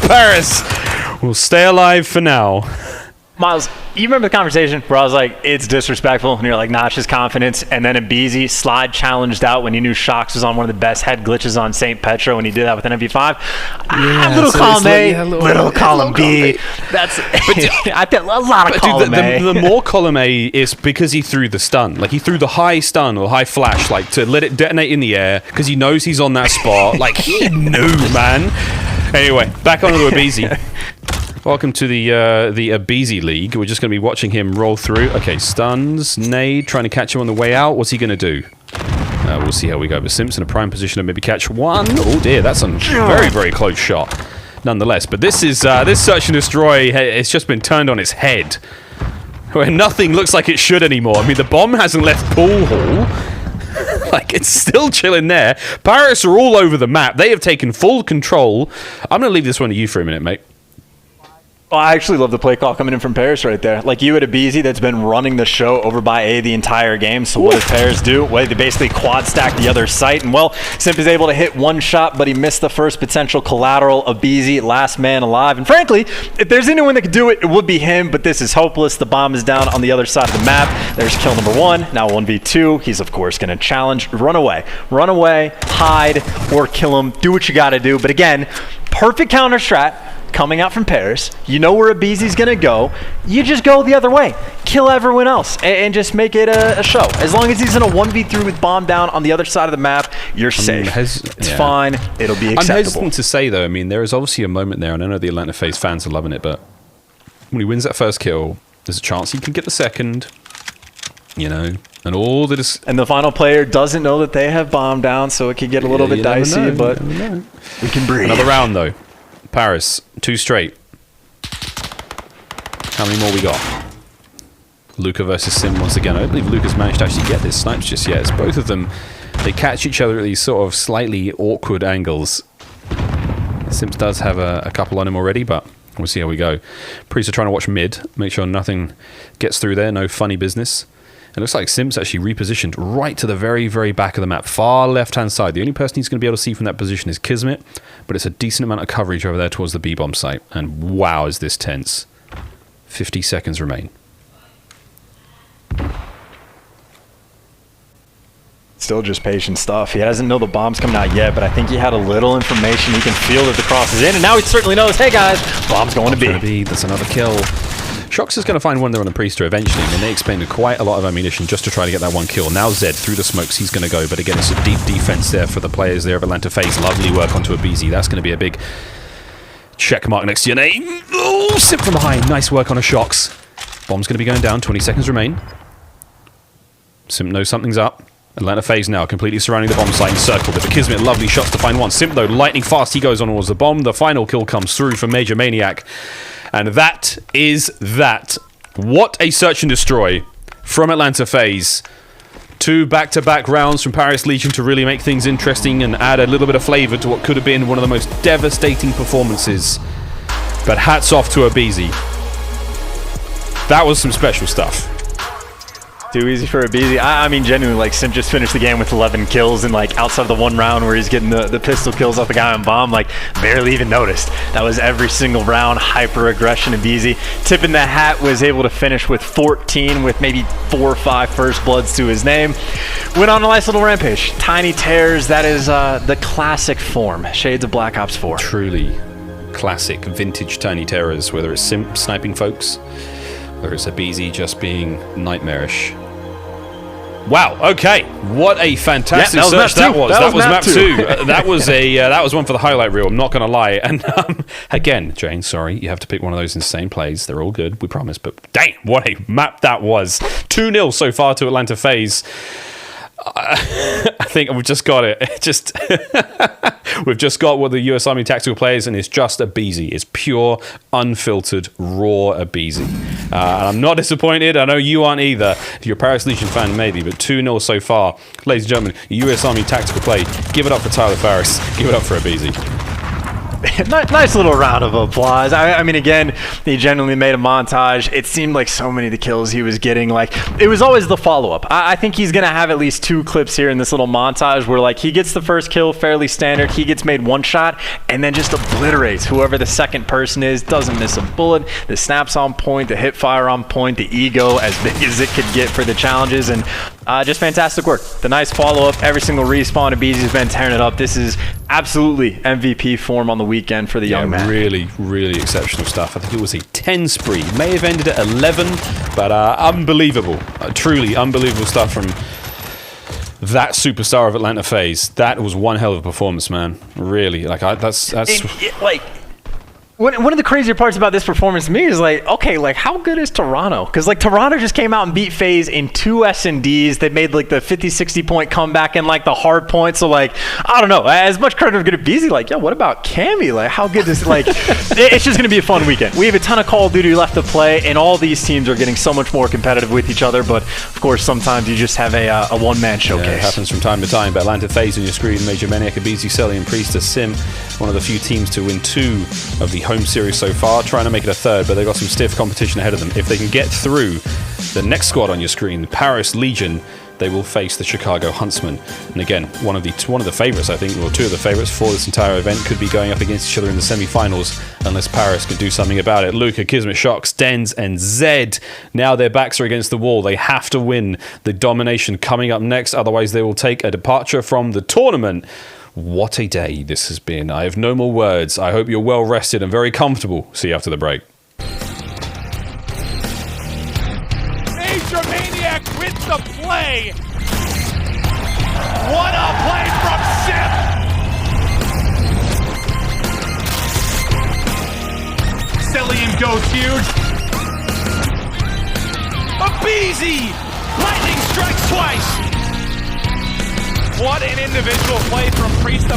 Paris will stay alive for now. Miles, you remember the conversation where I was like, it's disrespectful, and you're like, nah, it's just confidence, and then Abeezy slide challenged out when he knew Shocks was on one of the best head glitches on St. Petro, and he did that with an MV5. Yeah, little so column A, yeah, little column B. That's I feel a lot of column A. The more column A is because he threw the stun. Like, he threw the high stun or high flash, like, to let it detonate in the air, because he knows he's on that spot. Like, he knew, man. Anyway, back onto Abeezy. Welcome to the Abeezy League. We're just going to be watching him roll through. Okay, stuns, nade, trying to catch him on the way out. What's he going to do? We'll see how we go. But Simpson in a prime position to maybe catch one. Oh dear, that's a very, very close shot. Nonetheless, but this is this search and destroy. It's just been turned on its head, where nothing looks like it should anymore. I mean, the bomb hasn't left pool hall. Like, it's still chilling there. Paris are all over the map. They have taken full control. I'm going to leave this one to you for a minute, mate. Well, I actually love the play call coming in from Paris right there. Like, you at Abeezy that's been running the show over by A the entire game. So what does Paris do? Well, they basically quad stack the other site. And, well, Simp is able to hit one shot, but he missed the first potential collateral. Abeezy, last man alive. And frankly, if there's anyone that could do it, it would be him. But this is hopeless. The bomb is down on the other side of the map. There's kill number 1. Now 1v2. He's, of course, going to challenge. Run away. Run away, hide, or kill him. Do what you got to do. But again, perfect counter strat coming out from Paris. You know where Abeezy's going to go. You just go the other way. Kill everyone else and just make it a show. As long as he's in a 1v3 with bomb down on the other side of the map, you're safe. It's fine. It'll be acceptable. I'm hesitant to say, though. I mean, there is obviously a moment there, and I know the Atlanta FaZe fans are loving it, but when he wins that first kill, there's a chance he can get the second, you know, and all that is... And the final player doesn't know that they have bomb down, so it could get a little bit dicey, but we can breathe. Another round, though. Paris, 2 straight. How many more we got? Luca versus Sim once again. I don't believe Luca's managed to actually get this snipes just yet. It's both of them. They catch each other at these sort of slightly awkward angles. Sims does have a couple on him already, but we'll see how we go. Priests are trying to watch mid, make sure nothing gets through there, no funny business. It looks like Sim's actually repositioned right to the very, very back of the map, far left-hand side. The only person he's going to be able to see from that position is Kismet, but it's a decent amount of coverage over there towards the B-bomb site. And wow, is this tense. 50 seconds remain. Still just patient stuff. He doesn't know the bomb's coming out yet, but I think he had a little information. He can feel that the cross is in, and now he certainly knows, hey guys, bomb's going to B. That's another kill. Shox is going to find one there on the Priester eventually. I mean, they expended quite a lot of ammunition just to try to get that one kill. Now Zed, through the smokes, he's going to go. But again, it's a deep defense there for the players there of Atlanta FaZe. Lovely work onto a BZ. That's going to be a big check mark next to your name. Oh, sip from behind. Nice work on a Shox. Bomb's going to be going down. 20 seconds remain. Simp knows something's up. Atlanta FaZe now completely surrounding the bomb site and circled with the Kismet. Lovely shots to find one. Simp, though, lightning fast. He goes on towards the bomb. The final kill comes through from Major Maniac. And that is that. What a search and destroy from Atlanta FaZe. 2 back-to-back rounds from Paris Legion to really make things interesting and add a little bit of flavor to what could have been one of the most devastating performances. But hats off to Abizi. That was some special stuff. Too easy for Abizi. I mean, genuinely, like, Simp just finished the game with 11 kills, and, like, outside of the one round where he's getting the pistol kills off the guy on bomb, like, barely even noticed. That was every single round, hyper-aggression Abizi. Tipping the hat, was able to finish with 14 with maybe 4 or 5 first bloods to his name. Went on a nice little rampage. Tiny tears, that is the classic form. Shades of Black Ops 4. Truly classic, vintage Tiny Terrors, whether it's Simp sniping folks, whether it's Abizi just being nightmarish. Wow. Okay. What a fantastic search that was. That was map 2. That was one for the highlight reel. I'm not going to lie. And again, Jane, sorry, you have to pick one of those insane plays. They're all good, we promise. But dang, what a map that was. 2-0 so far to Atlanta FaZe. I think we've just got it. We've just got what the US Army Tactical plays, and it's just Abizi. It's pure, unfiltered, raw Abizi. And I'm not disappointed. I know you aren't either. If you're a Paris Legion fan, maybe, but 2-0 so far. Ladies and gentlemen, US Army Tactical play. Give it up for Tyler Farris. Give it up for Abizi. Nice little round of applause. I mean, again, he genuinely made a montage. It seemed like so many of the kills he was getting, like, it was always the follow-up. I think he's going to have at least 2 clips here in this little montage where, like, he gets the first kill, fairly standard. He gets made one shot and then just obliterates whoever the second person is. Doesn't miss a bullet. The snap's on point. The hip fire on point. The ego as big as it could get for the challenges. And just fantastic work. The nice follow-up. Every single respawn. Abizi's been tearing it up. This is absolutely MVP form on the weekend for the young man. Really, really exceptional stuff. I think it was a 10 spree. May have ended at 11, but unbelievable. Truly unbelievable stuff from that superstar of Atlanta FaZe. That was one hell of a performance, man. Really. Like, that's like, one of the crazier parts about this performance to me is, like, okay, like, how good is Toronto? Because, like, Toronto just came out and beat FaZe in 2 S&Ds. They made, like, the 50-60 point comeback in, like, the hard point. So, like, I don't know. As much credit as going to be, like, yo, what about Cammy? Like, how good is, like, it's just going to be a fun weekend. We have a ton of Call of Duty left to play, and all these teams are getting so much more competitive with each other. But, of course, sometimes you just have a one-man showcase. Yeah, it happens from time to time. But Atlanta FaZe on your screen, Major Maniac, Abizi, Selly, and Priester, Sim, one of the few teams to win 2 of the home series so far, trying to make it a 3rd, but they've got some stiff competition ahead of them. If they can get through the next squad on your screen, Paris Legion, they will face the Chicago Huntsmen. And again, one of the favorites, I think, or 2 of the favorites for this entire event could be going up against each other in the semi-finals unless Paris can do something about it. Luca, Kismet, Shox, Dens, and Zed. Now their backs are against the wall. They have to win the domination coming up next, otherwise they will take a departure from the tournament. What a day this has been. I have no more words. I hope you're well rested and very comfortable. See you after the break. Major Maniac with the play. What a play from Simp. Cillian goes huge. Abizi! Lightning strikes twice. What an individual play from Priester.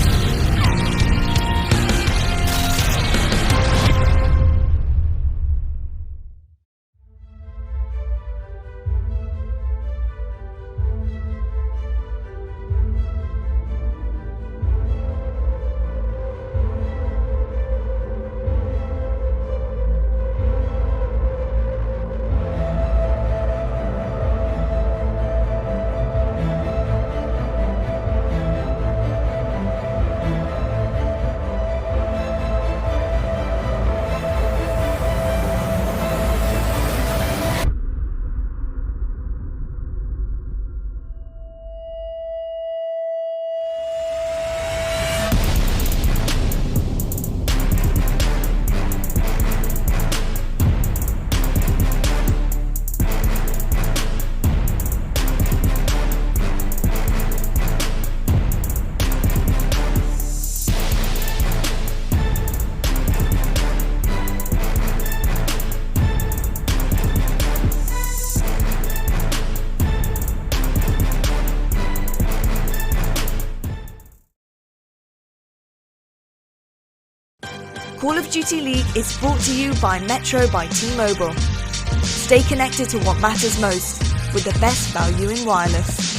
Call of Duty League is brought to you by Metro by T-Mobile. Stay connected to what matters most with the best value in wireless.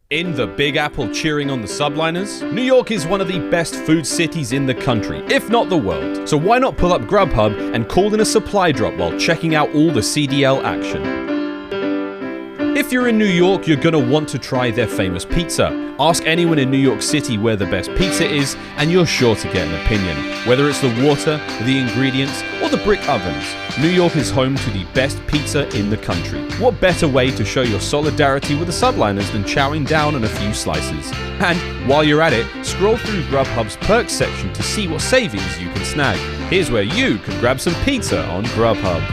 In the Big Apple cheering on the Subliners, New York is one of the best food cities in the country, if not the world. So why not pull up Grubhub and call in a supply drop while checking out all the CDL action? If you're in New York, you're gonna want to try their famous pizza. Ask anyone in New York City where the best pizza is, and you're sure to get an opinion. Whether it's the water, the ingredients, or the brick ovens, New York is home to the best pizza in the country. What better way to show your solidarity with the Subliners than chowing down on a few slices? And while you're at it, scroll through Grubhub's perks section to see what savings you can snag. Here's where you can grab some pizza on Grubhub.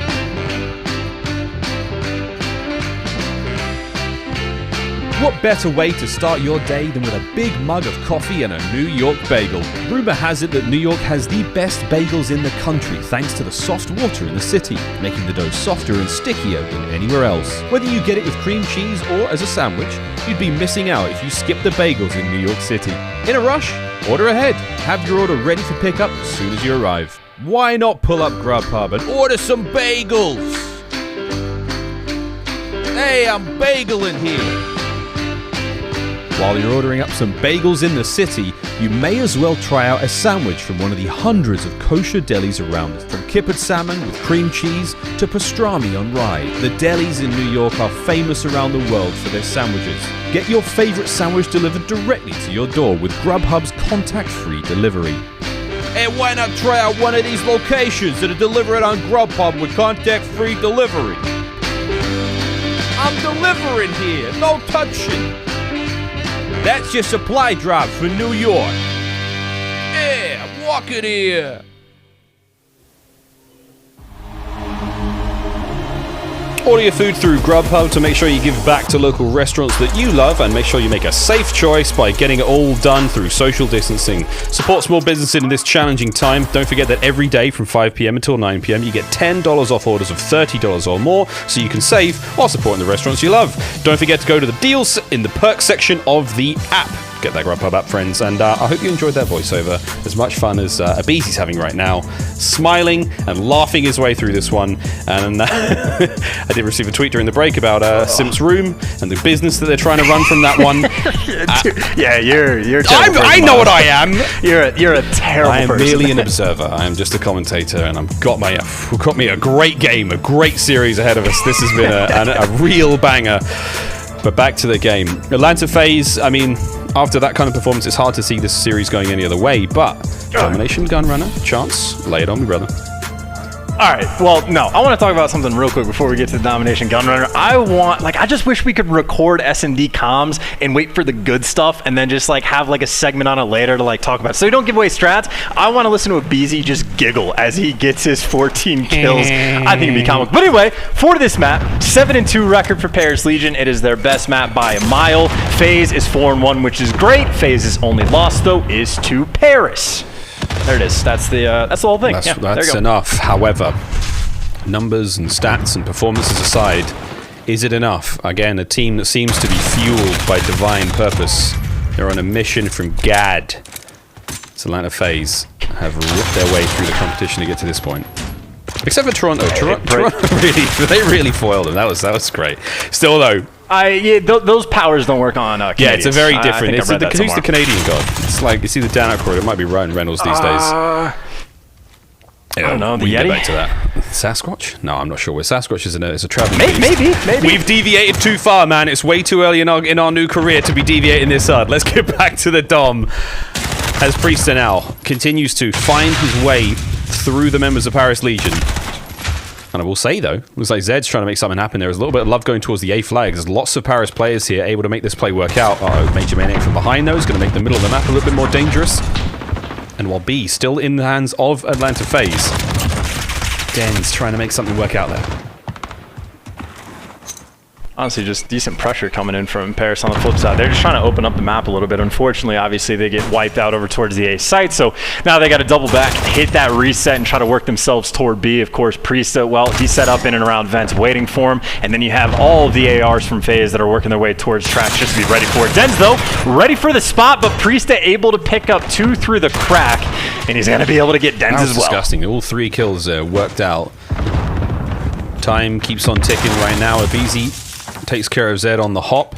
What better way to start your day than with a big mug of coffee and a New York bagel? Rumor has it that New York has the best bagels in the country thanks to the soft water in the city, making the dough softer and stickier than anywhere else. Whether you get it with cream cheese or as a sandwich, you'd be missing out if you skip the bagels in New York City. In a rush? Order ahead. Have your order ready for pickup as soon as you arrive. Why not pull up Grubhub and order some bagels? Hey, I'm bageling here. While you're ordering up some bagels in the city, you may as well try out a sandwich from one of the hundreds of kosher delis around. From kippered salmon with cream cheese to pastrami on rye, the delis in New York are famous around the world for their sandwiches. Get your favorite sandwich delivered directly to your door with Grubhub's contact-free delivery. Hey, why not try out one of these locations that are delivered on Grubhub with contact-free delivery? I'm delivering here, no touching. That's your supply drop for New York. Yeah, walk it here. Order your food through Grubhub to make sure you give back to local restaurants that you love, and make sure you make a safe choice by getting it all done through social distancing. Support small businesses in this challenging time. Don't forget that every day from 5 p.m. until 9 p.m. you get $10 off orders of $30 or more, so you can save while supporting the restaurants you love. Don't forget to go to the deals in the perks section of the app. Get that Grubhub app, friends, and I hope you enjoyed that voiceover. As much fun as Abeezy's having right now, smiling and laughing his way through this one. And I did receive a tweet during the break about Simp's room and the business that they're trying to run from that one. Yeah, you're. I know what I am. You're a terrible I am person. merely an observer. I am just a commentator, and we've got me a great game, a great series ahead of us. This has been a real banger. But back to the game. Atlanta FaZe, I mean, after that kind of performance, it's hard to see this series going any other way, but domination, Gunrunner, Chance, lay it on me, brother. All right. Well, no. I want to talk about something real quick before we get to the domination Gunrunner. I just wish we could record S&D comms and wait for the good stuff, and then just have a segment on it later to talk about it. So we don't give away strats. I want to listen to Abeezy just giggle as he gets his 14 kills. I think it'd be comical. But anyway, for this map, 7-2 record for Paris Legion. It is their best map by a mile. FaZe is 4-1, which is great. FaZe's only loss though is to Paris. There it is. That's the whole thing. That's enough. However, numbers and stats and performances aside, is it enough? Again, a team that seems to be fueled by divine purpose. They're on a mission from Gad. Atlanta FaZe have ripped their way through the competition to get to this point. Except for Toronto. Toronto really foiled them. That was great. Still though, those powers don't work on Canadians. Yeah, it's a very different. Who's the Canadian god? It's either Dan Aykroyd, it might be Ryan Reynolds these days. I don't know. The we can Yeti? get back to that. Sasquatch? No, I'm not sure. Sasquatch is a traveling beast. Maybe. We've deviated too far, man. It's way too early in our new career to be deviating this hard. Let's get back to the Dom. As Priester now continues to find his way through the members of Paris Legion. And I will say, though, looks like Zed's trying to make something happen. There is a little bit of love going towards the A flag. There's lots of Paris players here able to make this play work out. Major Maniac from behind, though, is going to make the middle of the map a little bit more dangerous. And while B still in the hands of Atlanta FaZe, Den's trying to make something work out there. Honestly, just decent pressure coming in from Paris on the flip side. They're just trying to open up the map a little bit. Unfortunately, obviously, they get wiped out over towards the A site. So now they got to double back, hit that reset, and try to work themselves toward B. Of course, Priesta, well, he's set up in and around vents waiting for him. And then you have all of the ARs from FaZe that are working their way towards tracks just to be ready for it. Dens, though, ready for the spot, but Priesta able to pick up 2 through the crack. And he's going to be able to get Dens as well. Disgusting. All 3 kills worked out. Time keeps on ticking right now. aBeZy takes care of Zed on the hop.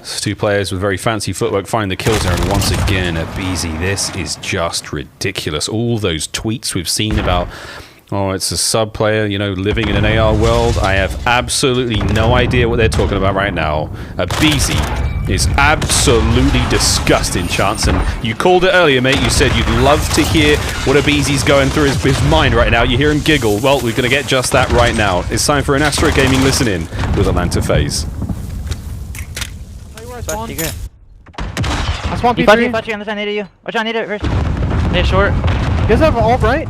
It's 2 players with very fancy footwork find the kill zone. And once again, aBeZy, this is just ridiculous. All those tweets we've seen about, oh, it's a sub player, you know, living in an AR world. I have absolutely no idea what they're talking about right now. aBeZy is absolutely disgusting, Chance. And you called it earlier, mate. You said you'd love to hear what aBeZy's going through his mind right now. You hear him giggle. Well, we're going to get just that right now. It's time for an Astro Gaming listen-in with Atlanta FaZe. Secret. I spawned He P3. fought you on the side, needed you. Watch out, need it first. Hey, short. You guys have all right?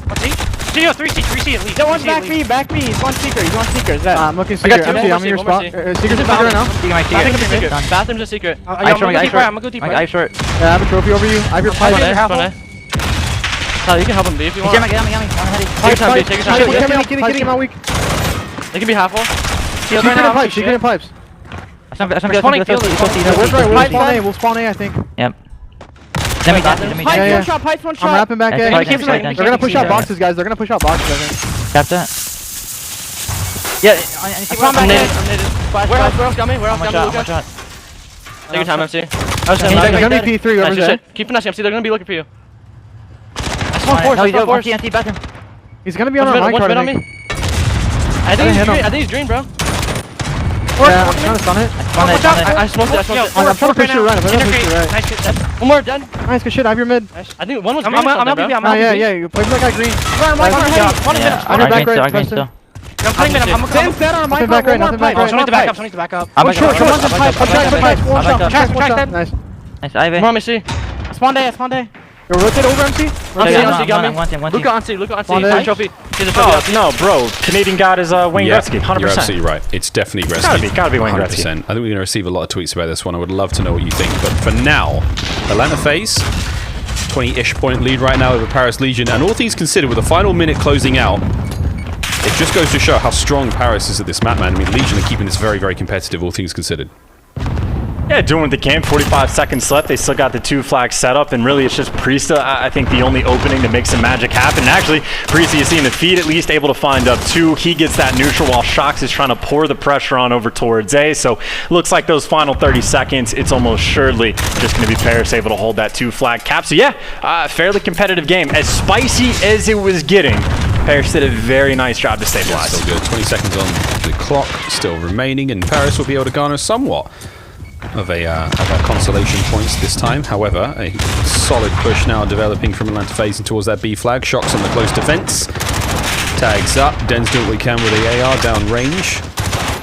What's he? Studio 3C at least. That one's back me. He's one seeker. Is that? I'm looking I secret. got two. I'm in your spot. Secret's in secret right now. Taking my I think I'm a secret. secret. Bathroom's a secret. I'm gonna go deeper. I short. Yeah, I have a trophy over you. I have your pipe. You can help him B if you want. Get me. One heady. Take your time, take your time. Kitty, I'm weak. They can be half wall. Secret in pipes. That's not Spawning field. We'll spawn A, I think. Yep. Let me get Yeah. Pipe one I'm wrapping back A. They're They're gonna push out boxes, guys. They're gonna push out boxes, I think. Got that. Yeah, I'm nated. Warehouse got me. Warehouse got me. One shot. Take your time, MC. They're gonna be P3 over there. Keep finessing, MC. They're gonna be looking for you. Empty bathroom. He's gonna be on our One's minecart, mid I on me. think. I think he's green, bro. Yeah, I'm trying to stun it. I smoked it. I'm trying to push you right. I'm trying to push you right. Nice shit. One more, dead. Nice, good shit. I have your mid. I think one was green. I'm helping you. Yeah. You play with that guy green. I'm On your back right, Preston. I'm playing mid. I'm Dan's dead on my back right. Nothing back right. I need to back up. One short. One's in pipe. One shot. Nice. Nice, Ivy. More, MC. Spawn day. Yo, rotate over, MC. MC got me. One Luca on C. Spawn day. Trophy. Oh, no, bro. Canadian God is Wayne Gretzky, 100%. You're absolutely right. It's definitely Gretzky. Gotta be Wayne Gretzky. 100%. I think we're going to receive a lot of tweets about this one. I would love to know what you think. But for now, Atlanta FaZe, 20-ish point lead right now over Paris Legion. And all things considered, with the final minute closing out, it just goes to show how strong Paris is at this map, man. I mean, Legion are keeping this very, very competitive, all things considered. Yeah, doing what they can. 45 seconds left. They still got the 2 flags set up, and really it's just Priesta, I think, the only opening to make some magic happen. And actually, Priesta, you see in the feed, at least able to find up 2. He gets that neutral while Shox is trying to pour the pressure on over towards A. So looks like those final 30 seconds, it's almost surely just going to be Paris able to hold that 2 flag cap. So yeah, fairly competitive game. As spicy as it was getting, Paris did a very nice job to stabilize. Still good. 20 seconds on the clock still remaining, and Paris will be able to garner somewhat of a consolation points this time. However, a solid push now developing from Atlanta FaZe towards that B flag. Shox on the close defense. Tags up. Den's doing what we can with the AR down range.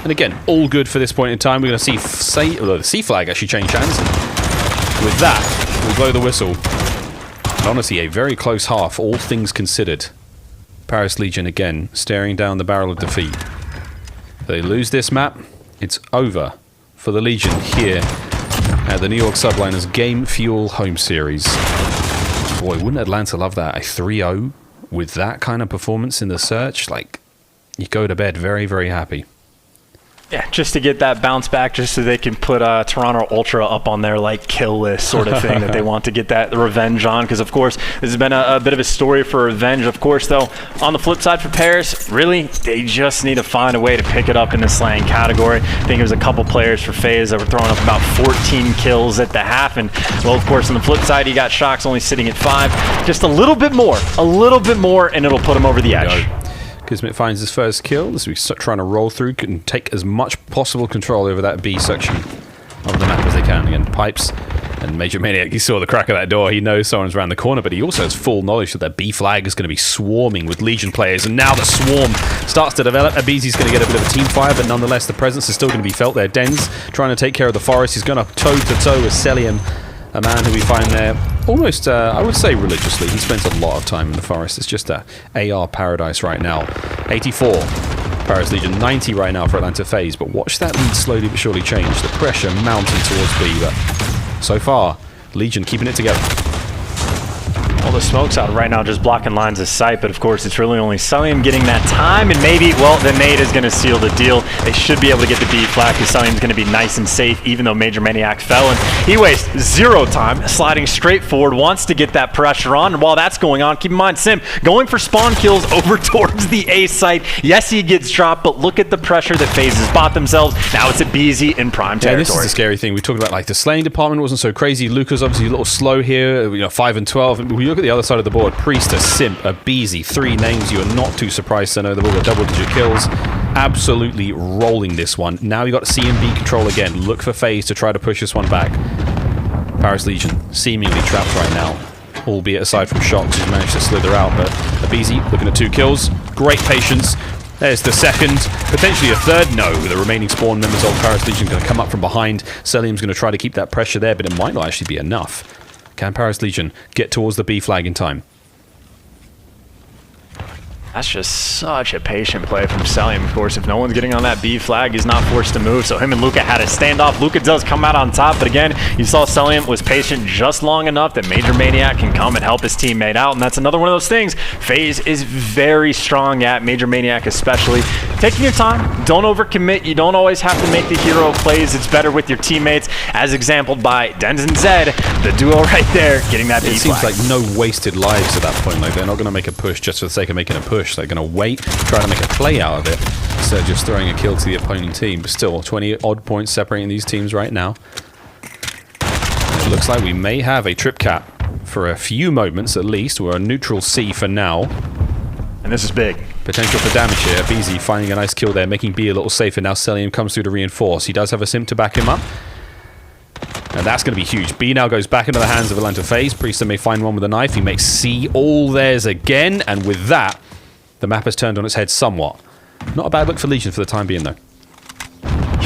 And again, all good for this point in time. We're going to see the C flag actually change hands. And with that, we blow the whistle. And honestly, a very close half, all things considered. Paris Legion again staring down the barrel of defeat. If they lose this map, it's over for the Legion here at the New York Subliners Game Fuel Home Series. Boy, wouldn't Atlanta love that? A 3-0 with that kind of performance in the search. Like, you go to bed very, very happy. Yeah, just to get that bounce back, just so they can put Toronto Ultra up on their like kill list sort of thing that they want to get that revenge on. Because of course, this has been a bit of a story for revenge. Of course, though, on the flip side for Paris, really they just need to find a way to pick it up in the slaying category. I think it was a couple players for FaZe that were throwing up about 14 kills at the half, and well, of course, on the flip side, you got Shox only sitting at 5. Just a little bit more, and it'll put him over the edge. Kismet finds his first kill as we're trying to roll through and take as much possible control over that B section of the map as they can. Again, pipes and Major Maniac, he saw the crack of that door. He knows someone's around the corner, but he also has full knowledge that that B flag is going to be swarming with Legion players. And now the swarm starts to develop. aBeZy's going to get a bit of a team fire, but nonetheless, the presence is still going to be felt there. Den's trying to take care of the forest. He's going to toe-to-toe with Celium, a man who we find there almost, I would say, religiously. He spends a lot of time in the forest. It's just a AR paradise right now. 84 Paris Legion. 90 right now for Atlanta FaZe, but watch that lead slowly but surely change. The pressure mounting towards B, but so far, Legion keeping it together. All the smoke's out right now, just blocking lines of sight, but of course it's really only Cellium getting that time, and maybe, well, the nade is going to seal the deal. They should be able to get the B flag because Cellium's going to be nice and safe, even though Major Maniac fell, and he wastes 0 time, sliding straight forward, wants to get that pressure on, and while that's going on, keep in mind, Sim going for spawn kills over towards the A site. Yes, he gets dropped, but look at the pressure that FaZe has bought themselves. Now it's a BZ in prime territory. This is the scary thing. We talked about, like, the slaying department wasn't so crazy. Luca's obviously a little slow here, 5 and 12. We look at the other side of the board. Priest, a Simp, a Beezy, 3 names you are not too surprised to know. They've all got double-digit kills. Absolutely rolling this one. Now you got C and B control again. Look for FaZe to try to push this one back. Paris Legion seemingly trapped right now, albeit aside from Shox, who's managed to slither out. But a Beezy looking at 2 kills. Great patience. There's the second, potentially a third. No, the remaining spawn members of Paris Legion going to come up from behind. Cellium's going to try to keep that pressure there, but it might not actually be enough. Can Paris Legion get towards the B flag in time? That's just such a patient play from Cellium. Of course, if no one's getting on that B flag, he's not forced to move. So him and Luca had a standoff. Luca does come out on top, but again, you saw Cellium was patient just long enough that Major Maniac can come and help his teammate out. And that's another one of those things FaZe is very strong at, Major Maniac especially. Taking your time, don't overcommit. You don't always have to make the hero plays. It's better with your teammates, as exampled by Denz and Zed, the duo right there, getting that B flag. It seems like no wasted lives at that point. Like, they're not going to make a push just for the sake of making a push. They're going to wait, try to make a play out of it, instead of just throwing a kill to the opposing team. But still, 20 odd points separating these teams right now. It looks like we may have a trip cap for a few moments at least. We're a neutral C for now. And this is big. Potential for damage here. BZ finding a nice kill there, making B a little safer. Now Cellium comes through to reinforce. He does have a Simp to back him up. And that's going to be huge. B now goes back into the hands of Atlanta FaZe. Priester may find one with a knife. He makes C all theirs again. And with that, the map has turned on its head somewhat. Not a bad look for Legion for the time being, though.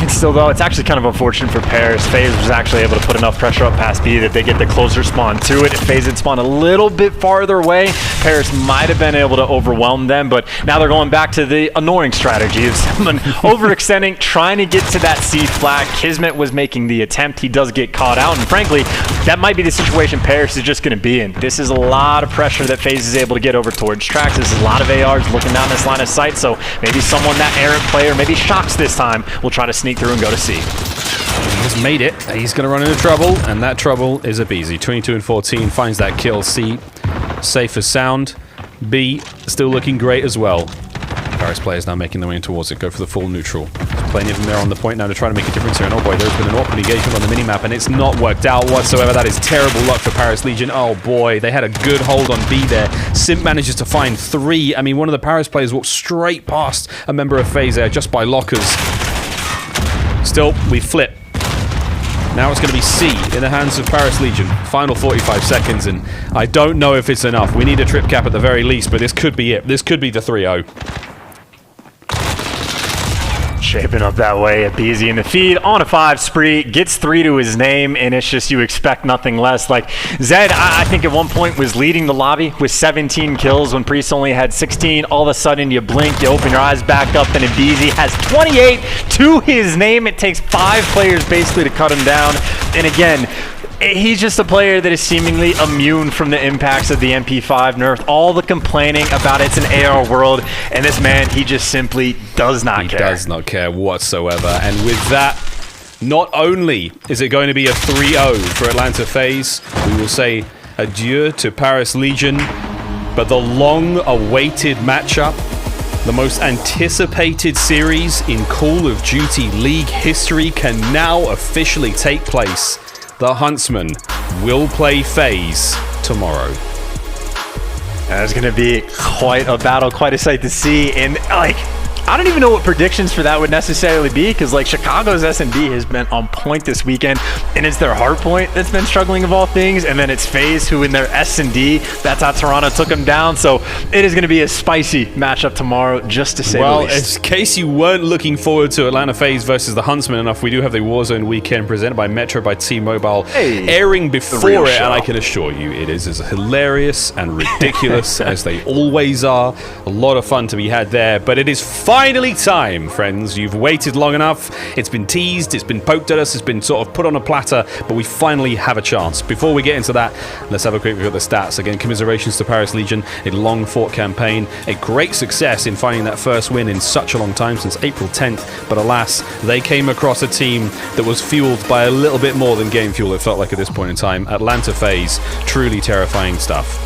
Still, though, it's actually kind of unfortunate for Paris. FaZe was actually able to put enough pressure up past B that they get the closer spawn to it. If FaZe had spawned a little bit farther away, Paris might have been able to overwhelm them, but now they're going back to the annoying strategy of someone overextending, trying to get to that C flag. Kismet was making the attempt. He does get caught out, and frankly, that might be the situation Paris is just going to be in. This is a lot of pressure that FaZe is able to get over towards Trax. This is a lot of ARs looking down this line of sight, so maybe someone, that errant player, maybe Shox this time, will try to sneak through and go to C. He has made it. He's going to run into trouble, and that trouble is a BZ. 22 and 14 finds that kill. C, safe as sound. B, still looking great as well. Paris players now making their way in towards it. Go for the full neutral. There's plenty of them there on the point now to try to make a difference here. And oh boy, there's been an awkward engagement on the minimap, and it's not worked out whatsoever. That is terrible luck for Paris Legion. Oh boy, they had a good hold on B there. Simp manages to find 3. I mean, one of the Paris players walked straight past a member of FaZe there just by lockers. Still, we flip. Now it's going to be C in the hands of Paris Legion. Final 45 seconds, and I don't know if it's enough. We need a trip cap at the very least, but this could be it. This could be the 3-0. Shaping up that way. A BZ in the feed on a 5 spree, gets 3 to his name, and it's just you expect nothing less. Like Zed, I think at one point was leading the lobby with 17 kills when Priest only had 16. All of a sudden you blink, you open your eyes back up, and a BZ has 28 to his name. It takes 5 players basically to cut him down. And again, he's just a player that is seemingly immune from the impacts of the MP5 nerf. All the complaining about it's an AR world, and this man, he just simply does not care. He does not care whatsoever. And with that, not only is it going to be a 3-0 for Atlanta FaZe, we will say adieu to Paris Legion, but the long-awaited matchup, the most anticipated series in Call of Duty League history can now officially take place. The Huntsmen will play FaZe tomorrow. That's going to be quite a battle, quite a sight to see. And, like, I don't even know what predictions for that would necessarily be, because like Chicago's S&D has been on point this weekend, and it's their hardpoint that's been struggling of all things, and then it's FaZe who in their S&D, that's how Toronto took them down. So it is going to be a spicy matchup tomorrow, just to say the least. In case you weren't looking forward to Atlanta FaZe versus the Huntsmen enough, we do have the Warzone weekend presented by Metro by T-Mobile airing before it, and I can assure you it is as hilarious and ridiculous as they always are. A lot of fun to be had there, but it is fun finally time, friends. You've waited long enough. It's been teased, it's been poked at us, it's been sort of put on a platter, but we finally have a chance. Before we get into that, let's have a quick look at the stats. Again, commiserations to Paris Legion, a long-fought campaign, a great success in finding that first win in such a long time, since April 10th, but alas, they came across a team that was fueled by a little bit more than game fuel, it felt like at this point in time. Atlanta FaZe, truly terrifying stuff.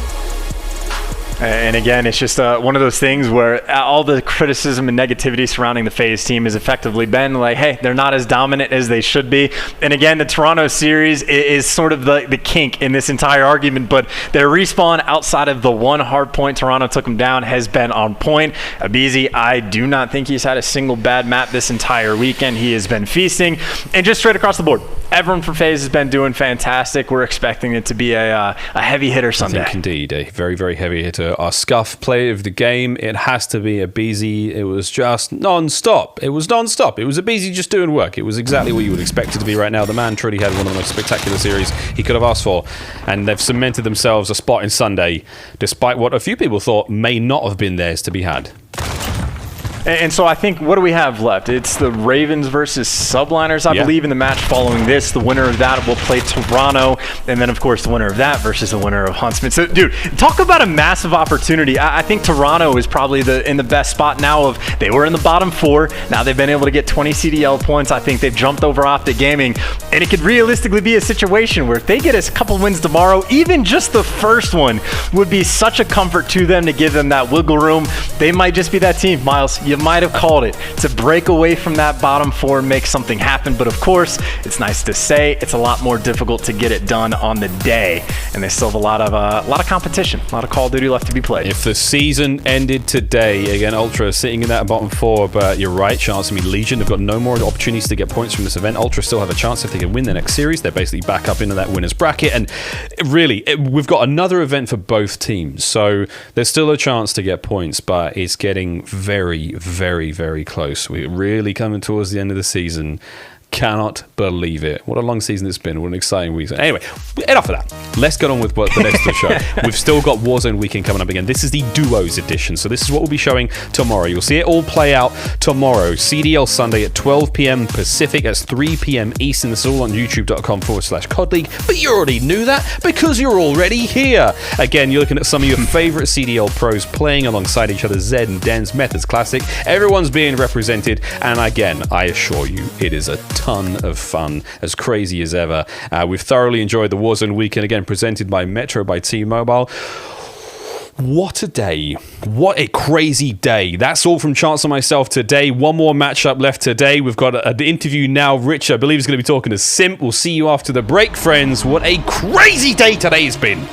And again, it's just one of those things where all the criticism and negativity surrounding the FaZe team has effectively been like, hey, they're not as dominant as they should be. And again, the Toronto series is sort of the kink in this entire argument, but their respawn outside of the one hard point Toronto took them down has been on point. Abizi, I do not think he's had a single bad map this entire weekend. He has been feasting, and just straight across the board, everyone for FaZe has been doing fantastic. We're expecting it to be a heavy hitter Sunday. I think indeed, a very, very heavy hitter. Our scuff play of the game, it has to be Abizi. It was just non-stop. It was Abizi just doing work. It was exactly what you would expect it to be right now. The man truly had one of the most spectacular series he could have asked for, and they've cemented themselves a spot in Sunday, despite what a few people thought may not have been theirs to be had. And so I think, what do we have left? It's the Ravens versus Subliners, I believe, in the match following this. The winner of that will play Toronto, and then, of course, the winner of that versus the winner of Huntsmen. So, dude, talk about a massive opportunity. I think Toronto is probably in the best spot now. They were in the bottom 4. Now they've been able to get 20 CDL points. I think they've jumped over Optic Gaming, and it could realistically be a situation where if they get a couple wins tomorrow, even just the first one would be such a comfort to them to give them that wiggle room. They might just be that team, Miles. You might have called it, to break away from that bottom 4 and make something happen. But of course, it's nice to say it's a lot more difficult to get it done on the day, and they still have a lot of competition, a lot of Call of Duty left to be played. If the season ended today, again, Ultra sitting in that bottom 4, but you're right, chance. I mean, Legion have got no more opportunities to get points from this event. Ultra still have a chance if they can win the next series. They're basically back up into that winner's bracket, and really, we've got another event for both teams, so there's still a chance to get points, but it's getting very, very, very close. We're really coming towards the end of the season. Cannot believe it. What a long season it's been. What an exciting week. Anyway, enough of that. Let's get on with the next of the show. We've still got Warzone weekend coming up again. This is the Duos edition, so this is what we'll be showing tomorrow. You'll see it all play out tomorrow. CDL Sunday at 12 p.m. Pacific. That's 3 p.m. Eastern. This is all on youtube.com/COD League. But you already knew that because you're already here. Again, you're looking at some of your favorite CDL pros playing alongside each other. Zed and Den's, Methods Classic. Everyone's being represented, and again, I assure you, it is a ton of fun, as crazy as ever. We've thoroughly enjoyed the Warzone weekend, again presented by Metro by T-Mobile. What a day. What a crazy day. That's all from Chance and myself today. One more matchup left today. We've got an interview now. Rich, I believe, is going to be talking to Simp. We'll see you after the break, friends. What a crazy day today's been.